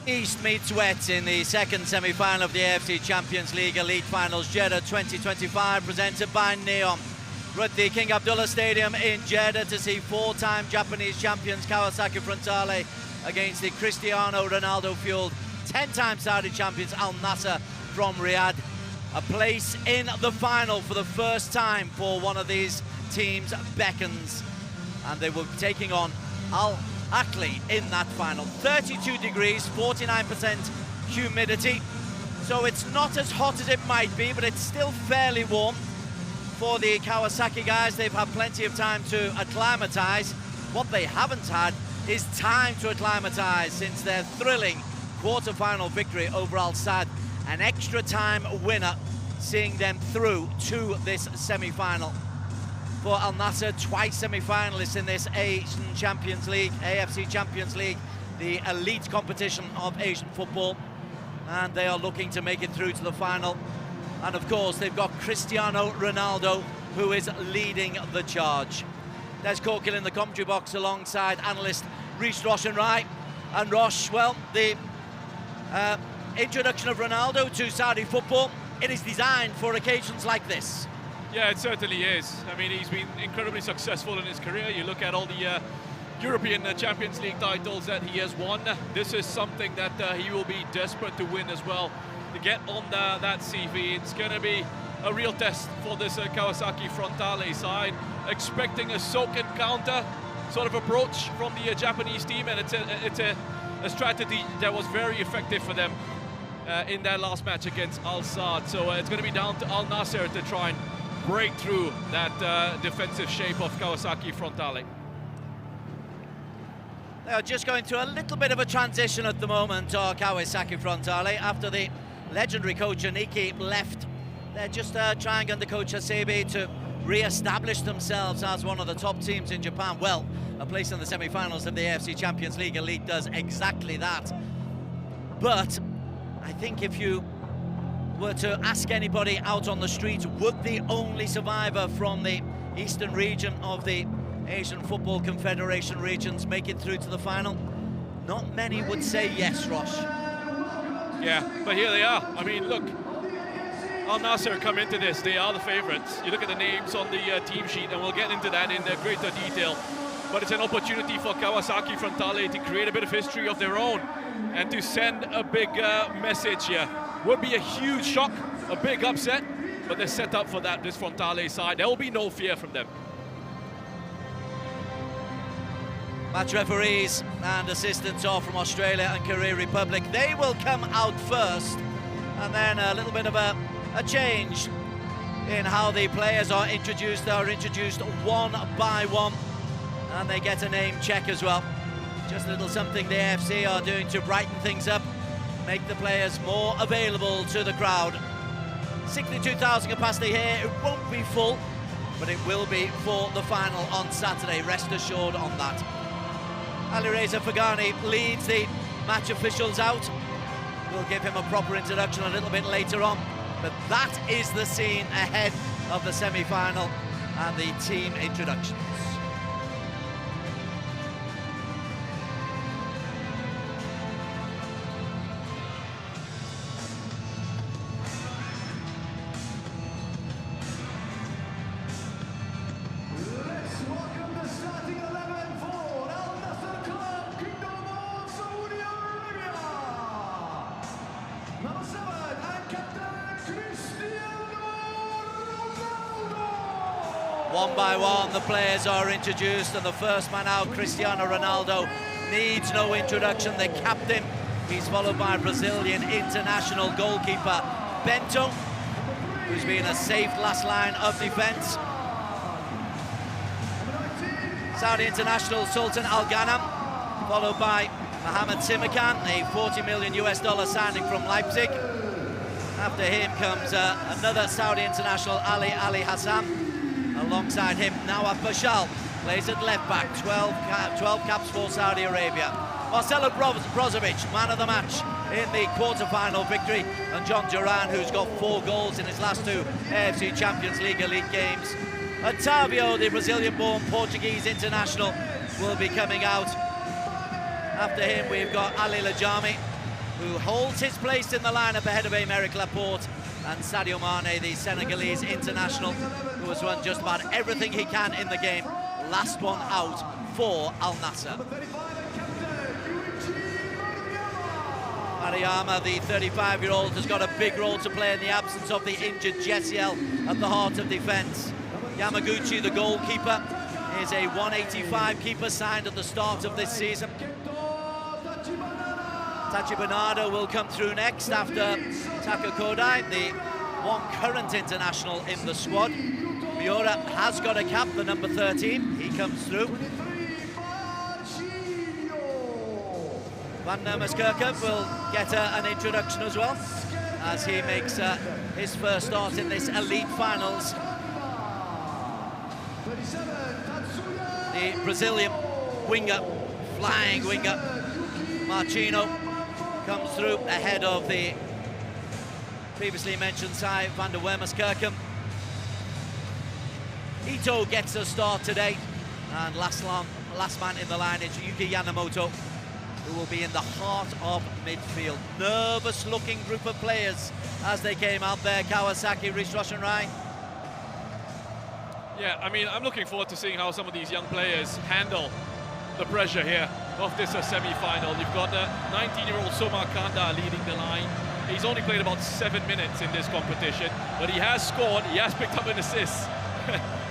East meets West in the second semi-final of the AFC Champions League Elite Finals, Jeddah 2025, presented by Neon. We're at the King Abdullah Stadium in Jeddah to see four-time Japanese champions Kawasaki Frontale against the Cristiano Ronaldo-fueled 10-time Saudi champions Al-Nassr from Riyadh. A place in the final for the first time for one of these teams beckons, and they will be taking on Al-Nassr in that final. 32 degrees, 49% humidity, so it's not as hot as it might be, but it's still fairly warm. For the Kawasaki guys, they've had plenty of time to acclimatise. What they haven't had is time to acclimatise since their thrilling quarter-final victory over Al-Nassr, an extra time winner, seeing them through to this semi-final. For Al-Nassr, twice semi-finalists in this Asian Champions League, AFC Champions League, the elite competition of Asian football, and they are looking to make it through to the final. And of course, they've got Cristiano Ronaldo, who is leading the charge. There's Corkill in the commentary box alongside analyst Rhys Roshan-Wright. And Rosh, well, the introduction of Ronaldo to Saudi football, it is designed for occasions like this. Yeah, it certainly is. I mean, he's been incredibly successful in his career. You look at all the European Champions League titles that he has won. This is something that he will be desperate to win as well, to get on that CV. It's going to be a real test for this Kawasaki Frontale side, expecting a soak and counter sort of approach from the Japanese team, and it's a strategy that was very effective for them in their last match against Al-Nassr. So it's going to be down to Al-Nassr to try and break through that defensive shape of Kawasaki Frontale. They are just going through a little bit of a transition at the moment, Kawasaki Frontale, after the legendary coach Aniki left. They're just trying under coach Hasebe to re-establish themselves as one of the top teams in Japan. Well, a place in the semi-finals of the AFC Champions League Elite does exactly that. But I think if you were to ask anybody out on the street, would the only survivor from the eastern region of the Asian Football Confederation regions make it through to the final? Not many would say yes, Rosh. Yeah, but here they are. I mean, look, Al-Nassr come into this, they are the favourites. You look at the names on the team sheet, and we'll get into that in greater detail. But it's an opportunity for Kawasaki Frontale to create a bit of history of their own and to send a big message here. Would be a huge shock, a big upset, but they're set up for that, this Frontale side. There will be no fear from them. Match referees and assistants are from Australia and Korea Republic. They will come out first, and then a little bit of a change in how the players are introduced. They are introduced one by one, and they get a name check as well. Just a little something the AFC are doing to brighten things up, make the players more available to the crowd. 62,000 capacity here. It won't be full, but it will be for the final on Saturday. Rest assured on that. Ali Reza Fagani leads the match officials out. We'll give him a proper introduction a little bit later on. But that is the scene ahead of the semi-final and the team introductions. One by one, the players are introduced, and the first man out, Cristiano Ronaldo, needs no introduction. The captain, he's followed by Brazilian international goalkeeper Bento, who's been a safe last line of defence. Saudi international Sultan Al Ghanam, followed by Mohamed Simakan, a $40 million signing from Leipzig. After him comes another Saudi international, Ali Hassan. Alongside him, Nawaf Bashal plays at left back, 12 caps for Saudi Arabia. Marcelo Brozovic, man of the match in the quarter-final victory, and John Duran, who's got 4 goals in his last 2 AFC Champions League Elite games. Otavio, the Brazilian-born Portuguese international, will be coming out. After him, we've got Ali Lajami, who holds his place in the lineup ahead of Aymeric Laporte, and Sadio Mane, the Senegalese international, who has won just about everything he can in the game. Last one out for Al-Nassr. Mariyama, the 35-year-old, has got a big role to play in the absence of the injured Jessiel at the heart of defence. Yamaguchi, the goalkeeper, is a 185 keeper signed at the start of this season. Tachi Bernardo will come through next after Taka Kodai, the one current international in the squad. Miura has got a cap, the number 13, he comes through. Van Nurmeskirchen will get an introduction as well, as he makes his first start in this elite finals. The Brazilian winger, flying winger, Marchino, comes through ahead of the previously mentioned Sai van der Wermerskirchen. Ito gets a start today, and last man in the line is Yuki Yamamoto, who will be in the heart of midfield. Nervous-looking group of players as they came out there. Kawasaki, Rhys Roshan-Rai. Yeah, I mean, I'm looking forward to seeing how some of these young players handle the pressure here of this semi-final. You've got 19-year-old Soma Kanda leading the line. He's only played about 7 minutes in this competition, but he has scored, he has picked up an assist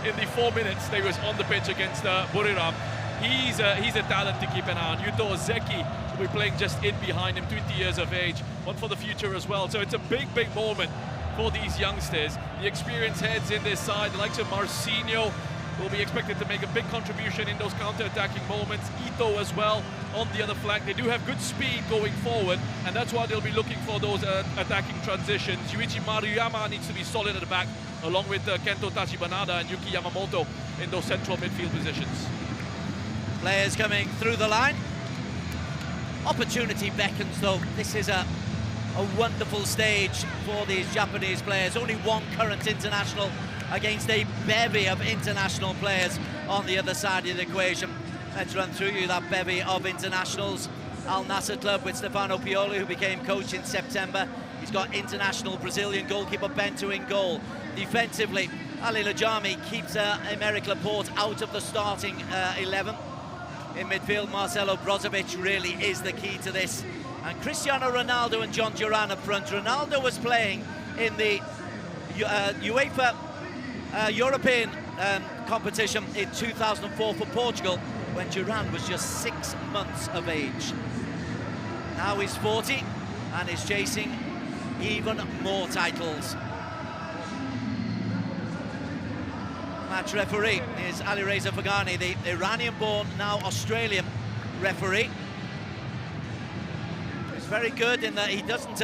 in the 4 minutes they was on the pitch against Buriram. He's a talent to keep an eye on. Yuto Ozeki will be playing just in behind him, 20 years of age, one for the future as well. So it's a big moment for these youngsters. The experienced heads in this side, the likes of Marcinho, will be expected to make a big contribution in those counter-attacking moments. Ito as well on the other flank. They do have good speed going forward, and that's why they'll be looking for those attacking transitions. Yuichi Maruyama needs to be solid at the back, along with Kento Tachibanada and Yuki Yamamoto in those central midfield positions. Players coming through the line. Opportunity beckons, though. This is a wonderful stage for these Japanese players. Only one current international against a bevy of international players on the other side of the equation. Let's run through you that bevy of internationals. Al-Nassr club with Stefano Pioli, who became coach in September. He's got international Brazilian goalkeeper Bento in goal. Defensively, Ali Lajami keeps Aymeric Laporte out of the starting 11. In midfield, Marcelo Brozovic really is the key to this. And Cristiano Ronaldo and John Duran up front. Ronaldo was playing in the UEFA European competition in 2004 for Portugal, when Duran was just 6 months of age. Now he's 40 and is chasing even more titles. Match referee is Ali Reza Faghani, the Iranian-born, now Australian referee. He's very good in that he doesn't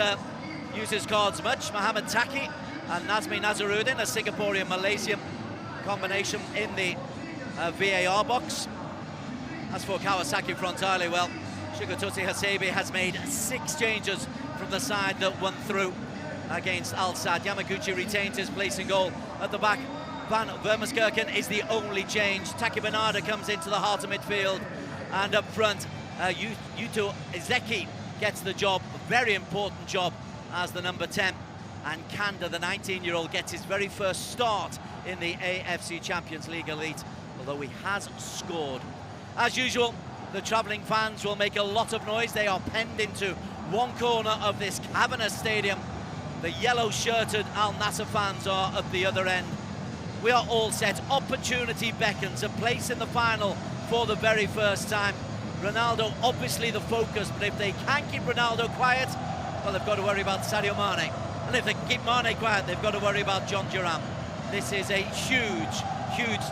use his cards much. Mohamed Taki and Nazmi Nazaruddin, a Singaporean-Malaysian combination in the VAR box. As for Kawasaki Frontale, well, Shigototsi Hasebe has made 6 changes from the side that won through against Al-Sadd. Yamaguchi retains his place in goal at the back. Van Vermeskirchen is the only change. Taki Bernardo comes into the heart of midfield, and up front, Yuto Ozeki gets the job, a very important job, as the number 10. And Kanda, the 19-year-old, gets his very first start in the AFC Champions League Elite, although he has scored. As usual, the travelling fans will make a lot of noise. They are penned into one corner of this cavernous stadium. The yellow-shirted Al-Nassr fans are at the other end. We are all set. Opportunity beckons, a place in the final for the very first time. Ronaldo obviously the focus, but if they can keep Ronaldo quiet, well, they've got to worry about Sadio Mane. And if they can keep Mane quiet, they've got to worry about John Duran. This is a huge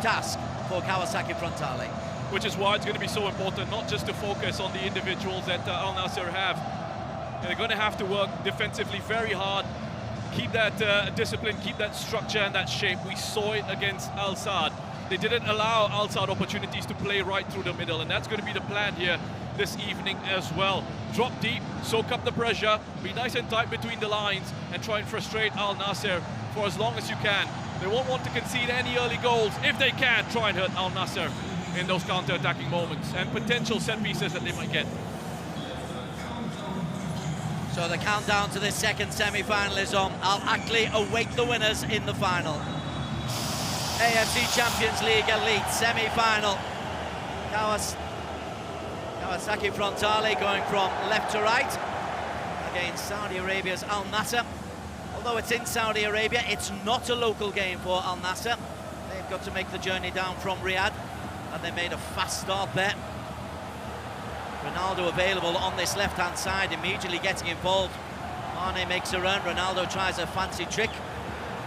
task for Kawasaki Frontale. Which is why it's going to be so important not just to focus on the individuals that Al-Nassr have. They're going to have to work defensively very hard, keep that discipline, keep that structure and that shape. We saw it against Al-Sadd. They didn't allow Al-Sadd opportunities to play right through the middle, and that's going to be the plan here this evening as well. Drop deep, soak up the pressure, be nice and tight between the lines, and try and frustrate Al-Nassr for as long as you can. They won't want to concede any early goals. If they can, try and hurt Al-Nassr in those counter-attacking moments and potential set pieces that they might get. So the countdown to the second semi-final is on. Al-Ahly await the winners in the final. AFC Champions League Elite semi-final. Kawasaki Frontale going from left to right against Saudi Arabia's Al-Nassr. Although it's in Saudi Arabia, it's not a local game for Al-Nassr. They've got to make the journey down from Riyadh, and they made a fast start there. Ronaldo available on this left-hand side, immediately getting involved. Mane makes a run, Ronaldo tries a fancy trick,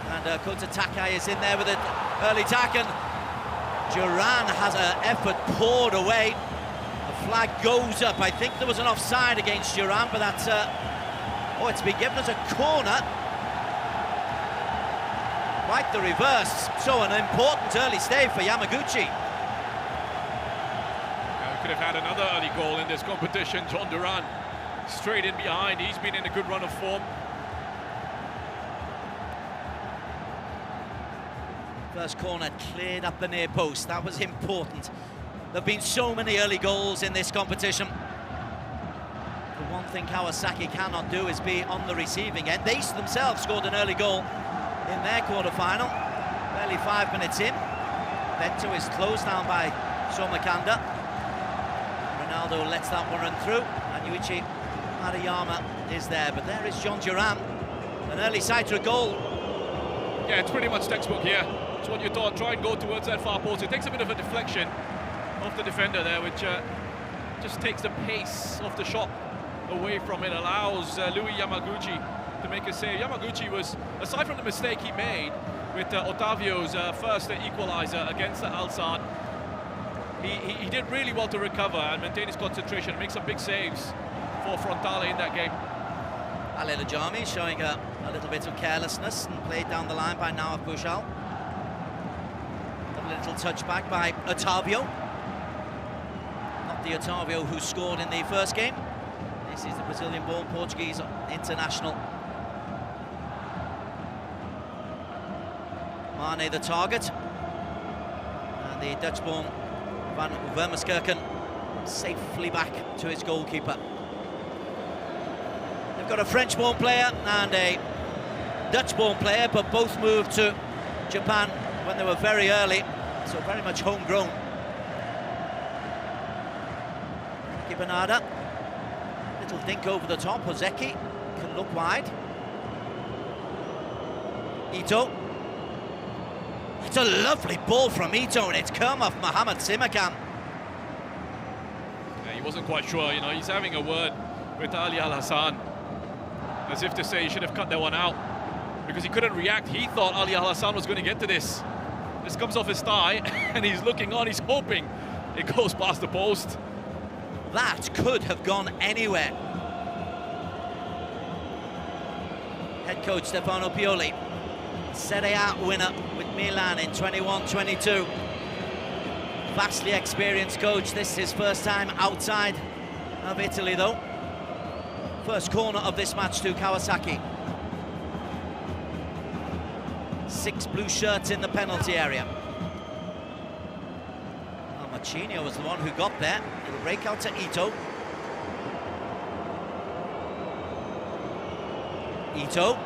and Kota Takai is in there with an early tackle. Duran has an effort poured away. The flag goes up. I think there was an offside against Duran, but that's... it's been given as a corner. Quite the reverse. So an important early stay for Yamaguchi. Could have had another early goal in this competition. John Duran straight in behind. He's been in a good run of form. First corner cleared up the near post. That was important. There have been so many early goals in this competition. The one thing Kawasaki cannot do is be on the receiving end. They themselves scored an early goal in their quarter-final. Barely 5 minutes in. Bento is closed down by Somakanda. Ronaldo lets that one run through, and Yuichi Mariyama is there, but there is John Duran, an early sight to a goal. Yeah, it's pretty much textbook here. It's what you thought, try and go towards that far post. It takes a bit of a deflection off the defender there, which just takes the pace of the shot away from it, allows Louis Yamaguchi to make a save. Yamaguchi was, aside from the mistake he made with Otavio's first equalizer against the Al-Nassr, he did really well to recover and maintain his concentration and make some big saves for Frontale in that game. Al-Nassr showing a little bit of carelessness and played down the line by Nawaf Bouchal. A little touchback by Otavio. Not the Otavio who scored in the first game. This is the Brazilian-born Portuguese international. Mane the target. And the Dutch-born Van Vermeerskirchen safely back to his goalkeeper. They've got a French-born player and a Dutch-born player, but both moved to Japan when they were very early, so very much homegrown. Kibanada, little dink over the top. Ozeki can look wide. Ito. It's a lovely ball from Ito, and it's come off Mohamed Simakan. Yeah, he wasn't quite sure, you know, he's having a word with Ali Al-Hassan, as if to say he should have cut that one out, because he couldn't react. He thought Ali Al-Hassan was going to get to this. This comes off his thigh, and he's looking on, he's hoping it goes past the post. That could have gone anywhere. Head coach Stefano Pioli, Serie A winner with Milan in 21-22. Vastly experienced coach. This is his first time outside of Italy, though. First corner of this match to Kawasaki. 6 blue shirts in the penalty area. Machinio was the one who got there. It'll break out to Ito. Ito.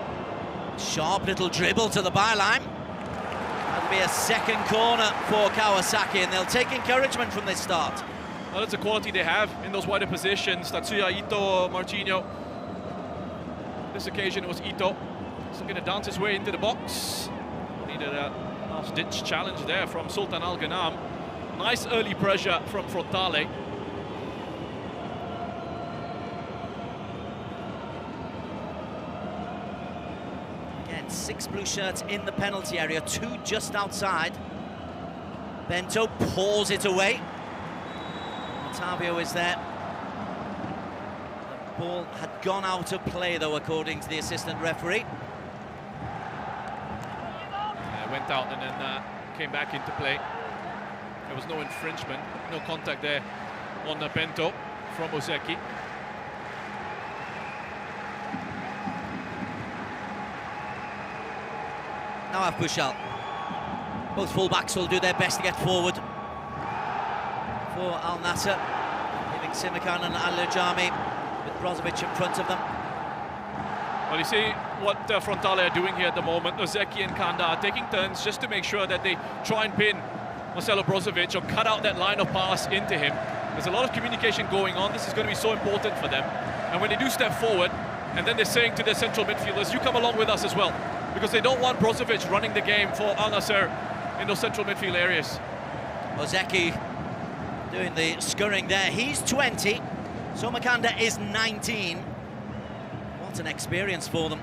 Sharp little dribble to the byline. That'll be a second corner for Kawasaki, and they'll take encouragement from this start. Well, that's a quality they have in those wider positions. Tatsuya, Ito, Marchinho. This occasion it was Ito. He's going to dance his way into the box. Needed a last-ditch challenge there from Sultan Al Ghanam. Nice early pressure from Frontale. Again, 6 blue shirts in the penalty area, 2 just outside. Bento paws it away. Otavio is there. The ball had gone out of play, though, according to the assistant referee. Went out and then came back into play. There was no infringement, no contact there on the Bento from Ozeki. Now Bouchal. Both fullbacks will do their best to get forward for Al-Nassr, leaving Simakan and Al-Nassr with Brozovic in front of them. Well, you see what Frontale are doing here at the moment. Ozeki and Kanda are taking turns just to make sure that they try and pin Marcelo Brozovic or cut out that line of pass into him. There's a lot of communication going on. This is going to be so important for them. And when they do step forward, and then they're saying to their central midfielders, you come along with us as well, because they don't want Brozovic running the game for Al-Nassr in those central midfield areas. Ozeki doing the scurrying there. He's 20, Somakanda is 19. What an experience for them.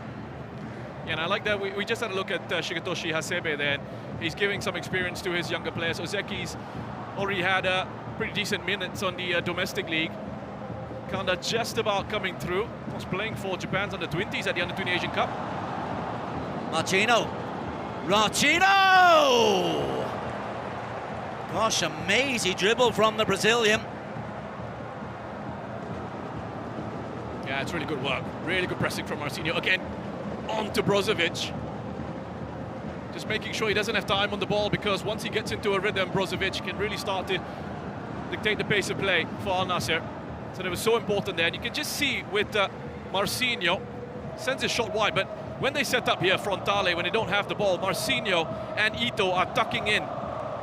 Yeah, and I like that we just had a look at Shigetoshi Hasebe there. He's giving some experience to his younger players. Ozeki's already had pretty decent minutes on the domestic league. Kanda just about coming through. Was playing for Japan's under-20s at the under-20 Asian Cup. Marcino! Gosh, amazing dribble from the Brazilian. Yeah, it's really good work. Really good pressing from Marcinho. Again, on to Brozovic. Just making sure he doesn't have time on the ball, because once he gets into a rhythm, Brozovic can really start to dictate the pace of play for Al-Nassr. So that was so important there. And you can just see with Marcinho, sends a shot wide, but when they set up here, Frontale, when they don't have the ball, Marcinho and Ito are tucking in.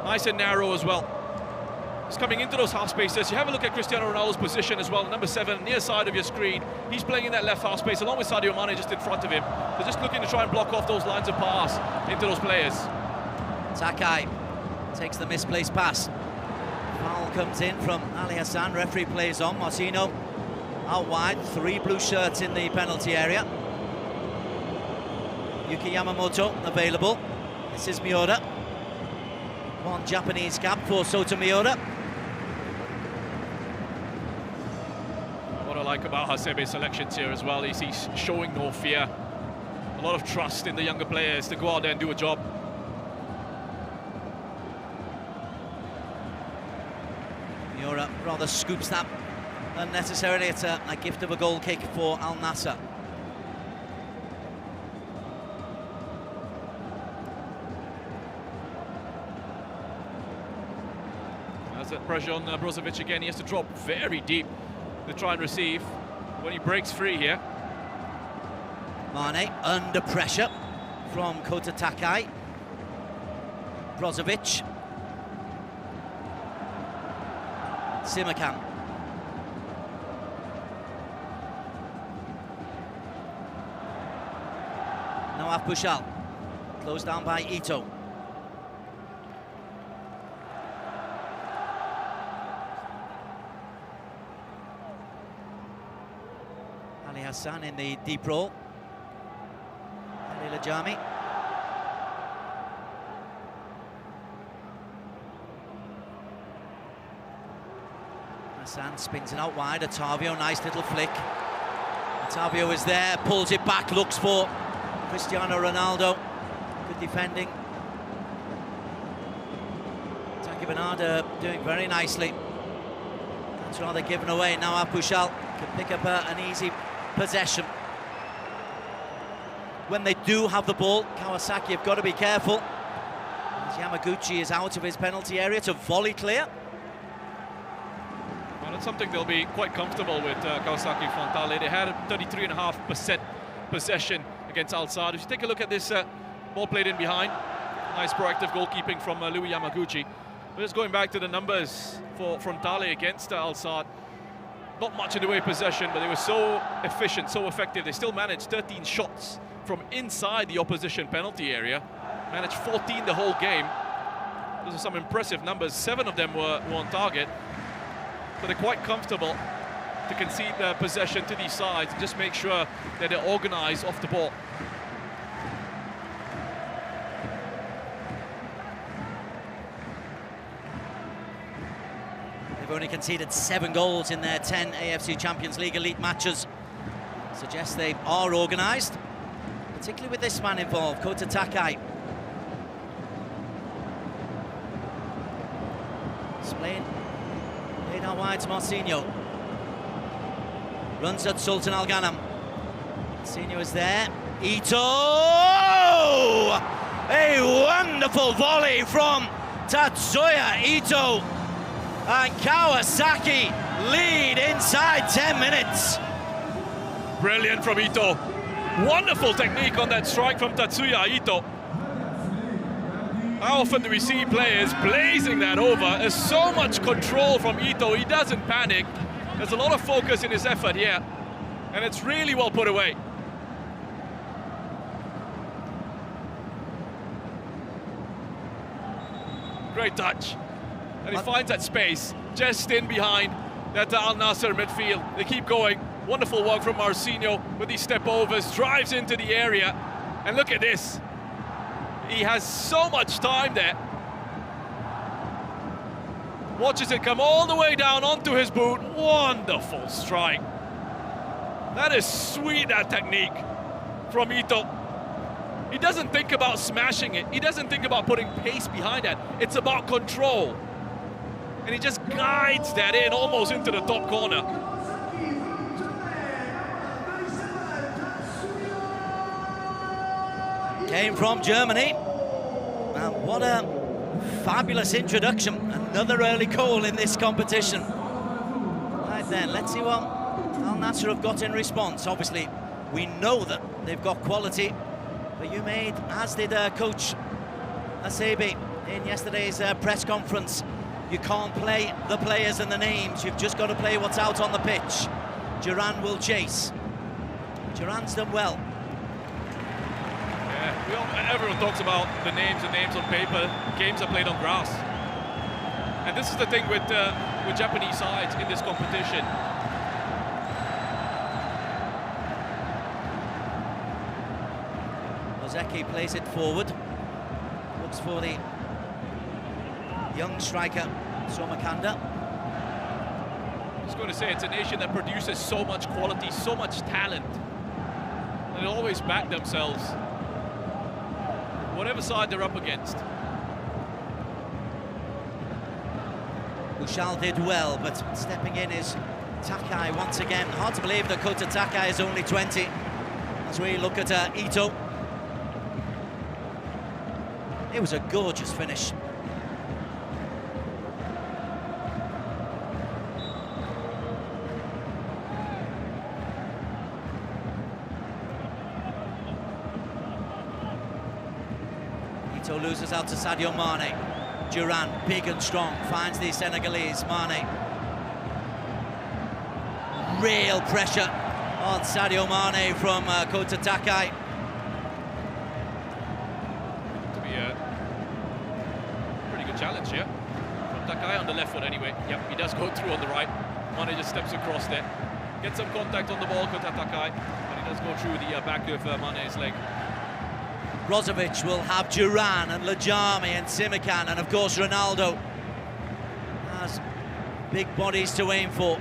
Nice and narrow as well. He's coming into those half spaces. You have a look at Cristiano Ronaldo's position as well, number 7, near side of your screen. He's playing in that left half space, along with Sadio Mane just in front of him. They're just looking to try and block off those lines of pass into those players. Takai takes the misplaced pass. Foul comes in from Ali Hassan, referee plays on. Marcino out wide, 3 blue shirts in the penalty area. Yuki Yamamoto available. This is Miura. 1 Japanese cap for Sota Miura. What I like about Hasebe's selections here as well is he's showing no fear. A lot of trust in the younger players to go out there and do a job. Miura rather scoops that unnecessarily. It's a gift of a goal kick for Al-Nassr. That's that pressure on Brozovic again. He has to drop very deep to try and receive when he breaks free here. Mane under pressure from Kota Takai. Brozovic. Simakan. Nawaf Bushal. Closed down by Ito. Ali Hassan in the deep role. Ali Lajami. Hassan spins it out wide. Otavio, nice little flick. Otavio is there, pulls it back, looks for Cristiano Ronaldo. Good defending. Taki Bernardo doing very nicely. That's rather given away. Now Apushal can pick up an easy possession. When they do have the ball, Kawasaki have got to be careful. As Yamaguchi is out of his penalty area to volley clear. Well, it's something they'll be quite comfortable with, Kawasaki Frontale. They had a 33.5% possession against Al-Sadd. If you take a look at this ball played in behind, nice proactive goalkeeping from Louis Yamaguchi. But just going back to the numbers for Frontale against Al-Sadd, not much in the way of possession, but they were so efficient, so effective. They still managed 13 shots from inside the opposition penalty area. Managed 14 the whole game. Those are some impressive numbers. 7 of them were on target. But they're quite comfortable to concede their possession to these sides and just make sure that they're organised off the ball. They've only conceded 7 goals in their 10 AFC Champions League Elite matches. Suggests they are organised, particularly with this man involved, Kota Takai. Played out wide to Marcinho. Runs at Sultan Al Ghanam. Marcinho is there. Ito! A wonderful volley from Tatsuya Ito. And Kawasaki lead inside 10 minutes. Brilliant from Ito. Wonderful technique on that strike from Tatsuya Ito. How often do we see players blazing that over? There's so much control from Ito, he doesn't panic. There's a lot of focus in his effort here, and it's really well put away. Great touch. And he finds that space just in behind that Al-Nassr midfield. They keep going. Wonderful work from Marcinho with these step overs, drives into the area. And look at this. He has so much time there. Watches it come all the way down onto his boot. Wonderful strike. That is sweet, that technique from Ito. He doesn't think about smashing it. He doesn't think about putting pace behind that. It's about control. And he just guides that in almost into the top corner. Came from Germany. And what a fabulous introduction. Another early goal in this competition. Right then, let's see what Al-Nassr have got in response. Obviously, we know that they've got quality. But you made, as did Coach Asebi in yesterday's press conference, you can't play the players and the names, you've just got to play what's out on the pitch. Duran will chase. Duran's done well. Yeah, everyone talks about the names and names on paper. Games are played on grass. And this is the thing with Japanese sides in this competition. Ozeki plays it forward, looks for the young striker Somakanda. I was going to say, it's a nation that produces so much quality, so much talent, and they always back themselves, whatever side they're up against. Bushal did well, but stepping in is Takai once again. Hard to believe that Kota Takai is only 20. As we look at Ito. It was a gorgeous finish. Ito loses out to Sadio Mane. Duran, big and strong, finds the Senegalese. Mane. Real pressure on Sadio Mane from Kota Takai. Challenge here from Takai on the left foot anyway. Yep, he does go through on the right. Mane just steps across there. Gets some contact on the ball, Kota Takai, but he does go through the back of Mane's leg. Brozovic will have Duran and Lajami and Simikan, and of course Ronaldo has big bodies to aim for.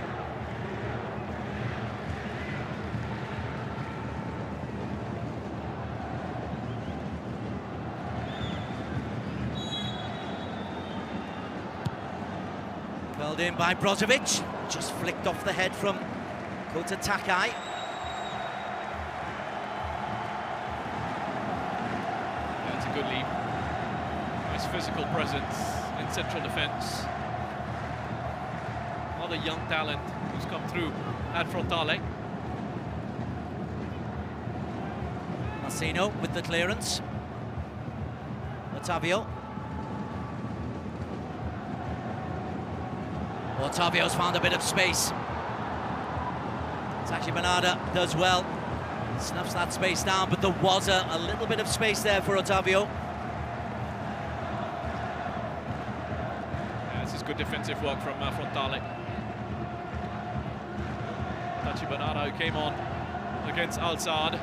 Held in by Brozovic, just flicked off the head from Kota Takai. That's a good lead. Nice physical presence in central defence. Another young talent who's come through at Frontale. Marcinho with the clearance. Otavio. Otavio's found a bit of space. Tachi Bernarda does well. Snuffs that space down, but there was a little bit of space there for Otavio. Yeah, this is good defensive work from Frontale. Tachi Bernarda, who came on against Al-Saad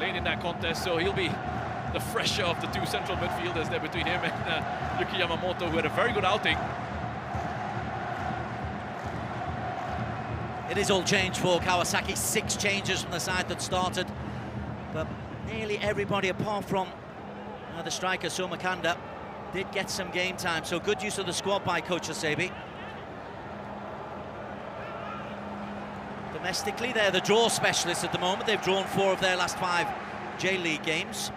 late in that contest, so he'll be the fresher of the two central midfielders there between him and Yuki Yamamoto, who had a very good outing. It is all change for Kawasaki. 6 changes from the side that started, but nearly everybody apart from the striker Somakanda did get some game time, so good use of the squad by Coach Asebi. Domestically, they're the draw specialists at the moment. They've drawn 4 of their last 5 J-League games.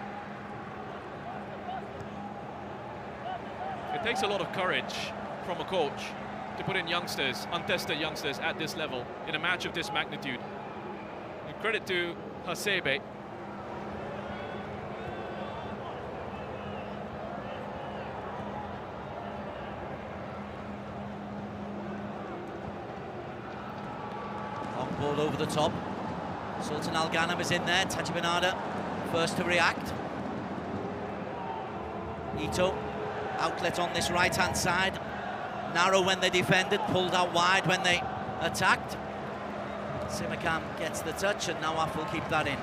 It takes a lot of courage from a coach to put in youngsters, untested youngsters at this level in a match of this magnitude. And credit to Hasebe Ball over the top. Sultan Al Ghanem is in there. Taji Benada first to react. Ito, outlet on this right-hand side. Narrow when they defended, pulled out wide when they attacked. Simakam gets the touch, and Nawaf will keep that in.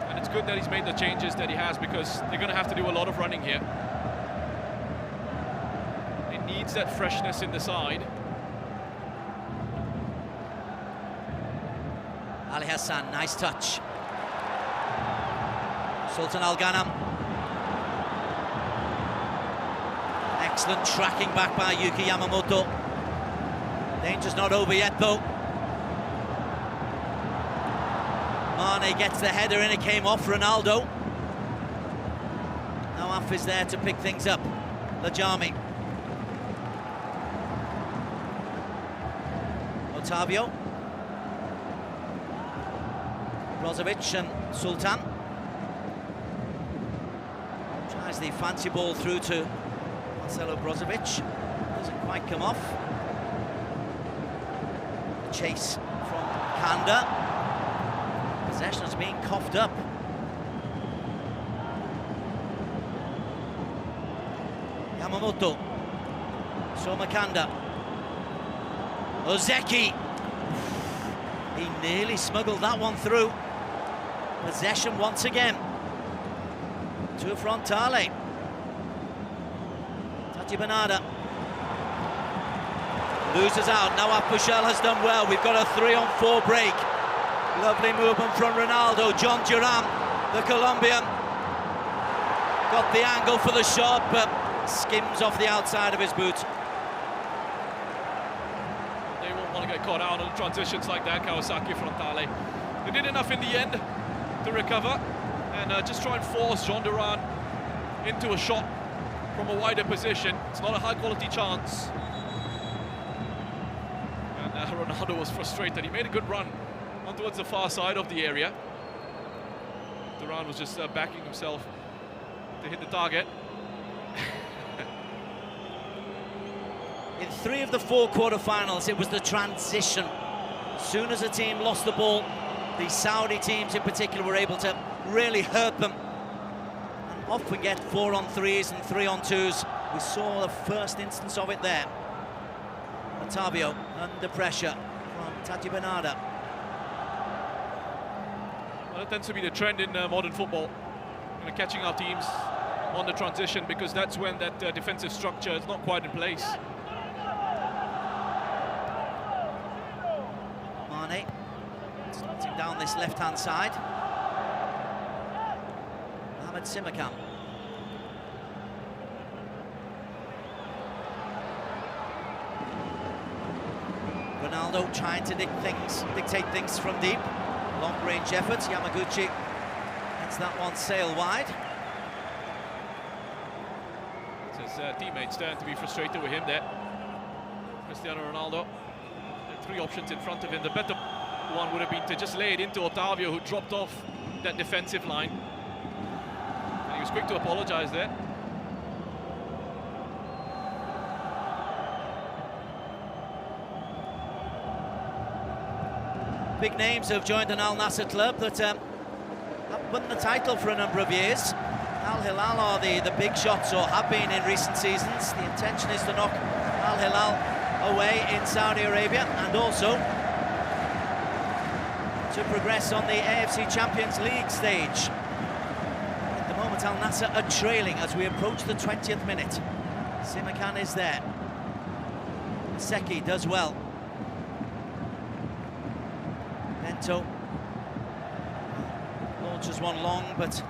And it's good that he's made the changes that he has, because they're going to have to do a lot of running here. It needs that freshness in the side. Ali Hassan, nice touch. Sultan Al Ghanem. Excellent tracking back by Yuki Yamamoto. Danger's not over yet though. Mane gets the header in, it came off Ronaldo. Nawaf is there to pick things up. Lajami. Otavio. Brozovic and Sultan. Tries the fancy ball through to Marcelo Brozovic. Doesn't quite come off. Chase from Kanda. Possession is being coughed up. Yamamoto. Soma Kanda. Ozeki. He nearly smuggled that one through. Possession once again to Frontale. Taji Benada loses out. Nawaf Bushell has done well. We've got a 3-on-4 break. Lovely movement from Ronaldo. John Duran, the Colombian, got the angle for the shot, but skims off the outside of his boot. They won't want to get caught out on transitions like that, Kawasaki Frontale. They did enough in the end to recover and just try and force John Duran into a shot from a wider position. It's not a high-quality chance. And Ronaldo was frustrated. He made a good run on towards the far side of the area. Duran was just backing himself to hit the target. In 3 of the 4 quarter-finals, it was the transition. As soon as a team lost the ball, the Saudi teams in particular were able to really hurt them. And often get 4-on-3s and 3-on-2s. We saw the first instance of it there. Otavio under pressure from Taji Benada. Well, that tends to be the trend in modern football. Catching our teams on the transition, because that's when that defensive structure is not quite in place. Mane starting down this left-hand side. Mohamed Simakam. Ronaldo trying to dictate things from deep. Long-range effort. Yamaguchi lets that one sail wide. It's his teammates turn to be frustrated with him there. Cristiano Ronaldo. There are 3 options in front of him. The better one would have been to just lay it into Otavio, who dropped off that defensive line. And he was quick to apologize there. Big names have joined an Al-Nassr club that have won the title for a number of years. Al-Hilal are the big shots, or have been in recent seasons. The intention is to knock Al-Hilal away in Saudi Arabia, and also to progress on the AFC Champions League stage. At the moment, Al-Nassr are trailing as we approach the 20th minute. Simakan is there. Seki does well. Bento launches one long, but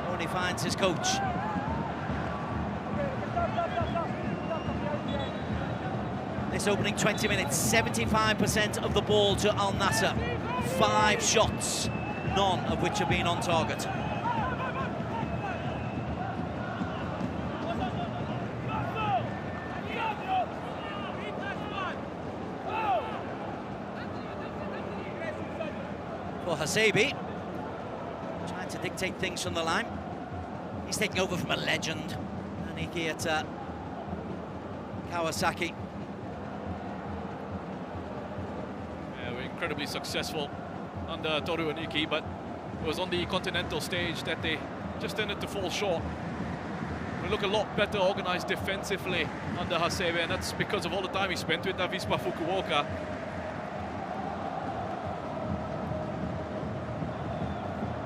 only finds his coach. This opening 20 minutes, 75% of the ball to Al-Nassr. 5 shots, none of which have been on target. For Hasebi, trying to dictate things from the line. He's taking over from a legend, Aniki at Kawasaki. We're incredibly successful under Toru Aniki, but it was on the continental stage that they just tended to fall short. We look a lot better organised defensively under Hasebe, and that's because of all the time he spent with Avispa Fukuoka.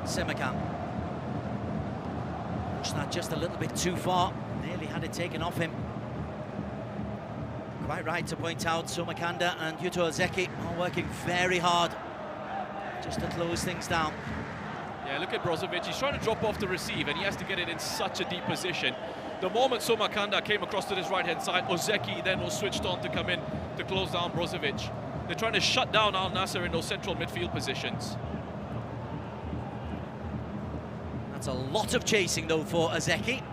Semakan pushed that just a little bit too far, nearly had it taken off him. Quite right to point out Somakanda and Yuto Ozeki are working very hard just to close things down. Yeah, look at Brozovic, he's trying to drop off the receive and he has to get it in such a deep position. The moment Somakanda came across to his right-hand side, Ozeki then was switched on to come in to close down Brozovic. They're trying to shut down Al-Nassr in those central midfield positions. That's a lot of chasing though for Ozeki.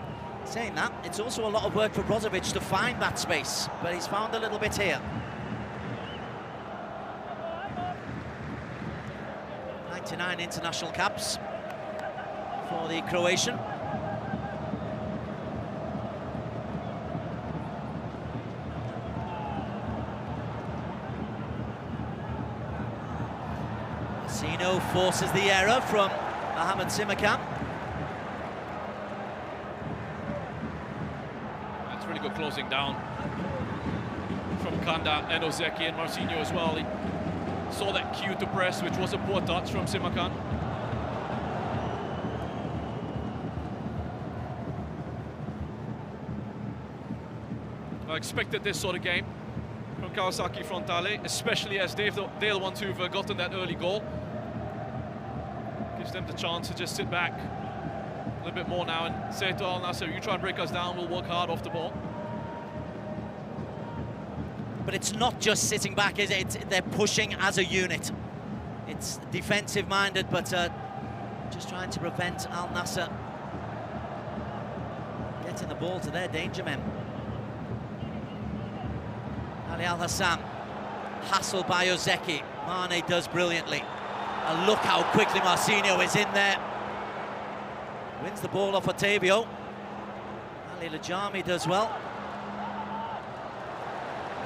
Saying that, it's also a lot of work for Brozovic to find that space, but he's found a little bit here. 99 international caps for the Croatian. Marcino forces the error from Mohamed Simakan. That's really good closing down from Kanda and Ozeki and Marcino as well. He saw that cue to press, which was a poor touch from Simakan. I expected this sort of game from Kawasaki Frontale, especially as they'll want to have gotten that early goal. Gives them the chance to just sit back a little bit more now and say to Al-Nassr, you try and break us down, we'll work hard off the ball. But it's not just sitting back, is it? They're pushing as a unit. It's defensive-minded, but just trying to prevent Al-Nassr getting the ball to their danger men. Ali Al-Hassan, hassled by Ozeki. Mane does brilliantly. And look how quickly Marcino is in there. Wins the ball off Otavio. Ali Lajami does well.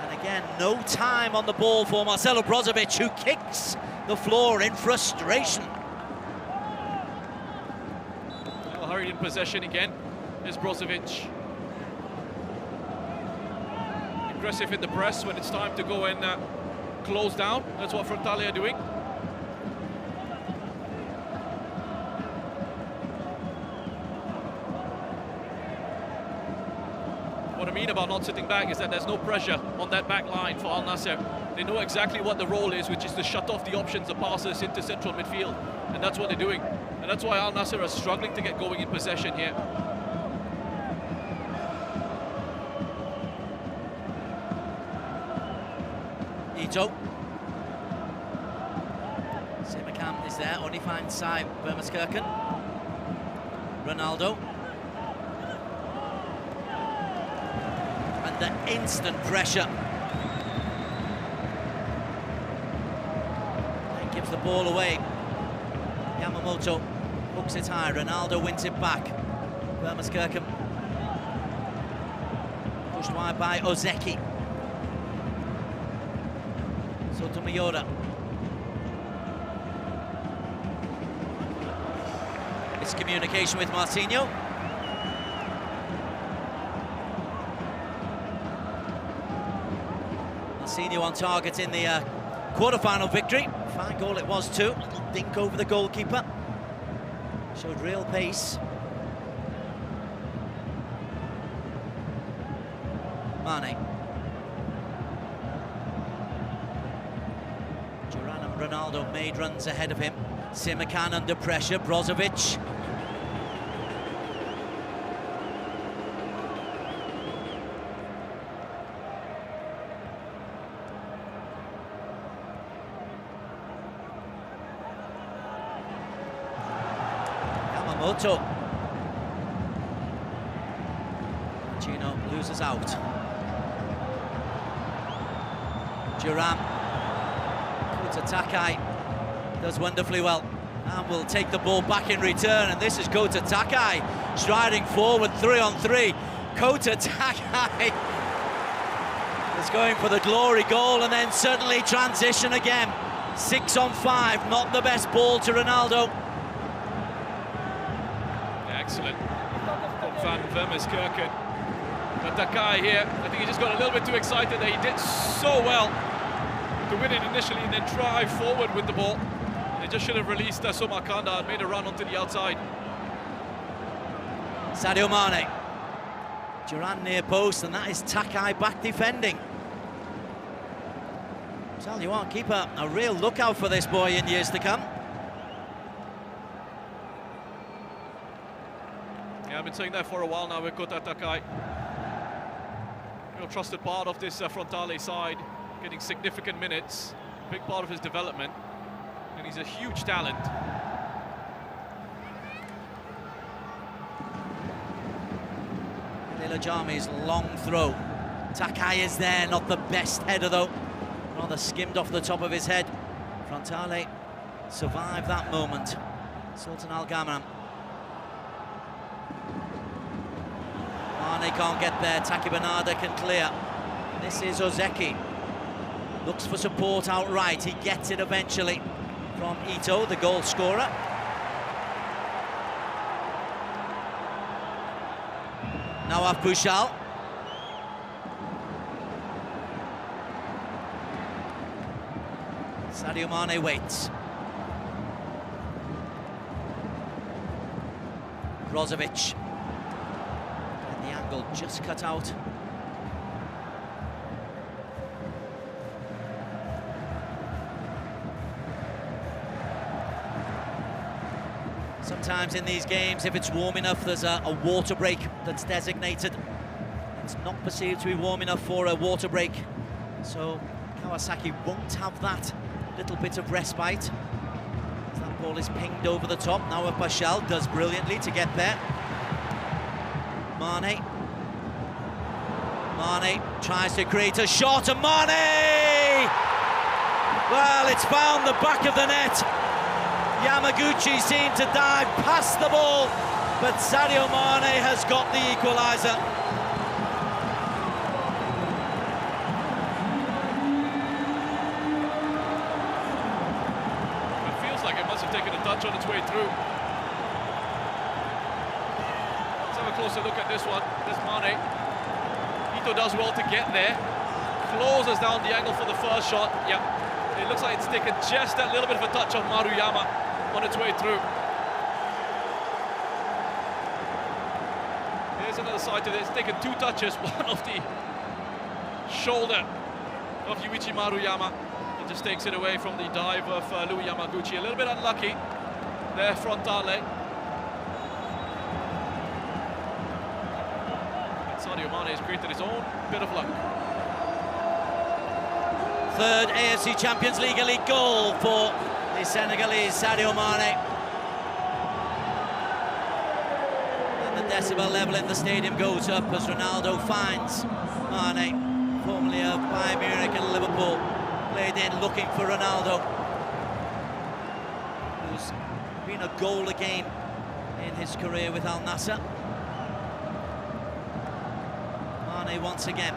And again, no time on the ball for Marcelo Brozovic, who kicks the floor in frustration. A little hurried in possession again is Brozovic. Aggressive in the press when it's time to go and close down. That's what Frontale are doing. What I mean about not sitting back is that there's no pressure on that back line for Al-Nassr. They know exactly what the role is, which is to shut off the options, the passes into central midfield. And that's what they're doing. And that's why Al-Nassr are struggling to get going in possession here. Ito. Simakan is there, only finds side Vermaskirchen. Ronaldo. And the instant pressure. And gives the ball away. Yamamoto hooks it high, Ronaldo wins it back. Vermaskirchen. Pushed wide by Ozeki. Sotomayor. It's communication with Marcino. Marcino on target in the quarter-final victory. Fine goal it was too. Little dink over the goalkeeper. Showed real pace. Mane. Ronaldo made runs ahead of him. Simakan under pressure. Brozovic. Yamamoto. Gino loses out. Duran. Takai does wonderfully well and will take the ball back in return, and this is Kota Takai striding forward 3-on-3. Kota Takai is going for the glory goal, and then suddenly transition again. 6 on 5, not the best ball to Ronaldo. Excellent from Van Vermeerkerken. But Takai here, I think he just got a little bit too excited there. He did so well to win it initially and then drive forward with the ball. They just should have released Somakanda and made a run onto the outside. Sadio Mane. Duran near post, and that is Takai back defending. Tell you what, keep a real lookout for this boy in years to come. Yeah, I've been saying that for a while now with Kota Takai. Real trusted part of this Frontale side, getting significant minutes, big part of his development, and he's a huge talent. Lila Jami's long throw. Takai is there, not the best header though. Rather skimmed off the top of his head. Frontale survived that moment. Sultan Al Gamram. Mane can't get there, Taki Bernarda can clear. This is Ozeki. Looks for support outright, he gets it eventually from Ito, the goal scorer. Nawaf Bouchal. Sadio Mane waits. Brozovic. And the angle just cut out. Sometimes in these games, if it's warm enough, there's a water break that's designated. It's not perceived to be warm enough for a water break, so Kawasaki won't have that little bit of respite. As that ball is pinged over the top. Now Bashal does brilliantly to get there. Mane tries to create a shot, and Mane! Well, it's found the back of the net. Yamaguchi seemed to dive past the ball, but Sadio Mane has got the equaliser. It feels like it must have taken a touch on its way through. Let's have a closer look at this one. This Mane. Ito does well to get there. Closes down the angle for the first shot. Yep. It looks like it's taken just that little bit of a touch of Maruyama on its way through. Here's another side to this. It's taken 2 touches, one of the shoulder of Yuichi Maruyama. He just takes it away from the dive of Louis Yamaguchi. A little bit unlucky there, Frontale. And Sadio Mane has created his own bit of luck. Third AFC Champions League Elite goal for the Senegalese Sadio Mane. And the decibel level in the stadium goes up as Ronaldo finds Mane, formerly of Bayern Munich and Liverpool, played in looking for Ronaldo, who's been a goal a game in his career with Al-Nassr. Mane once again.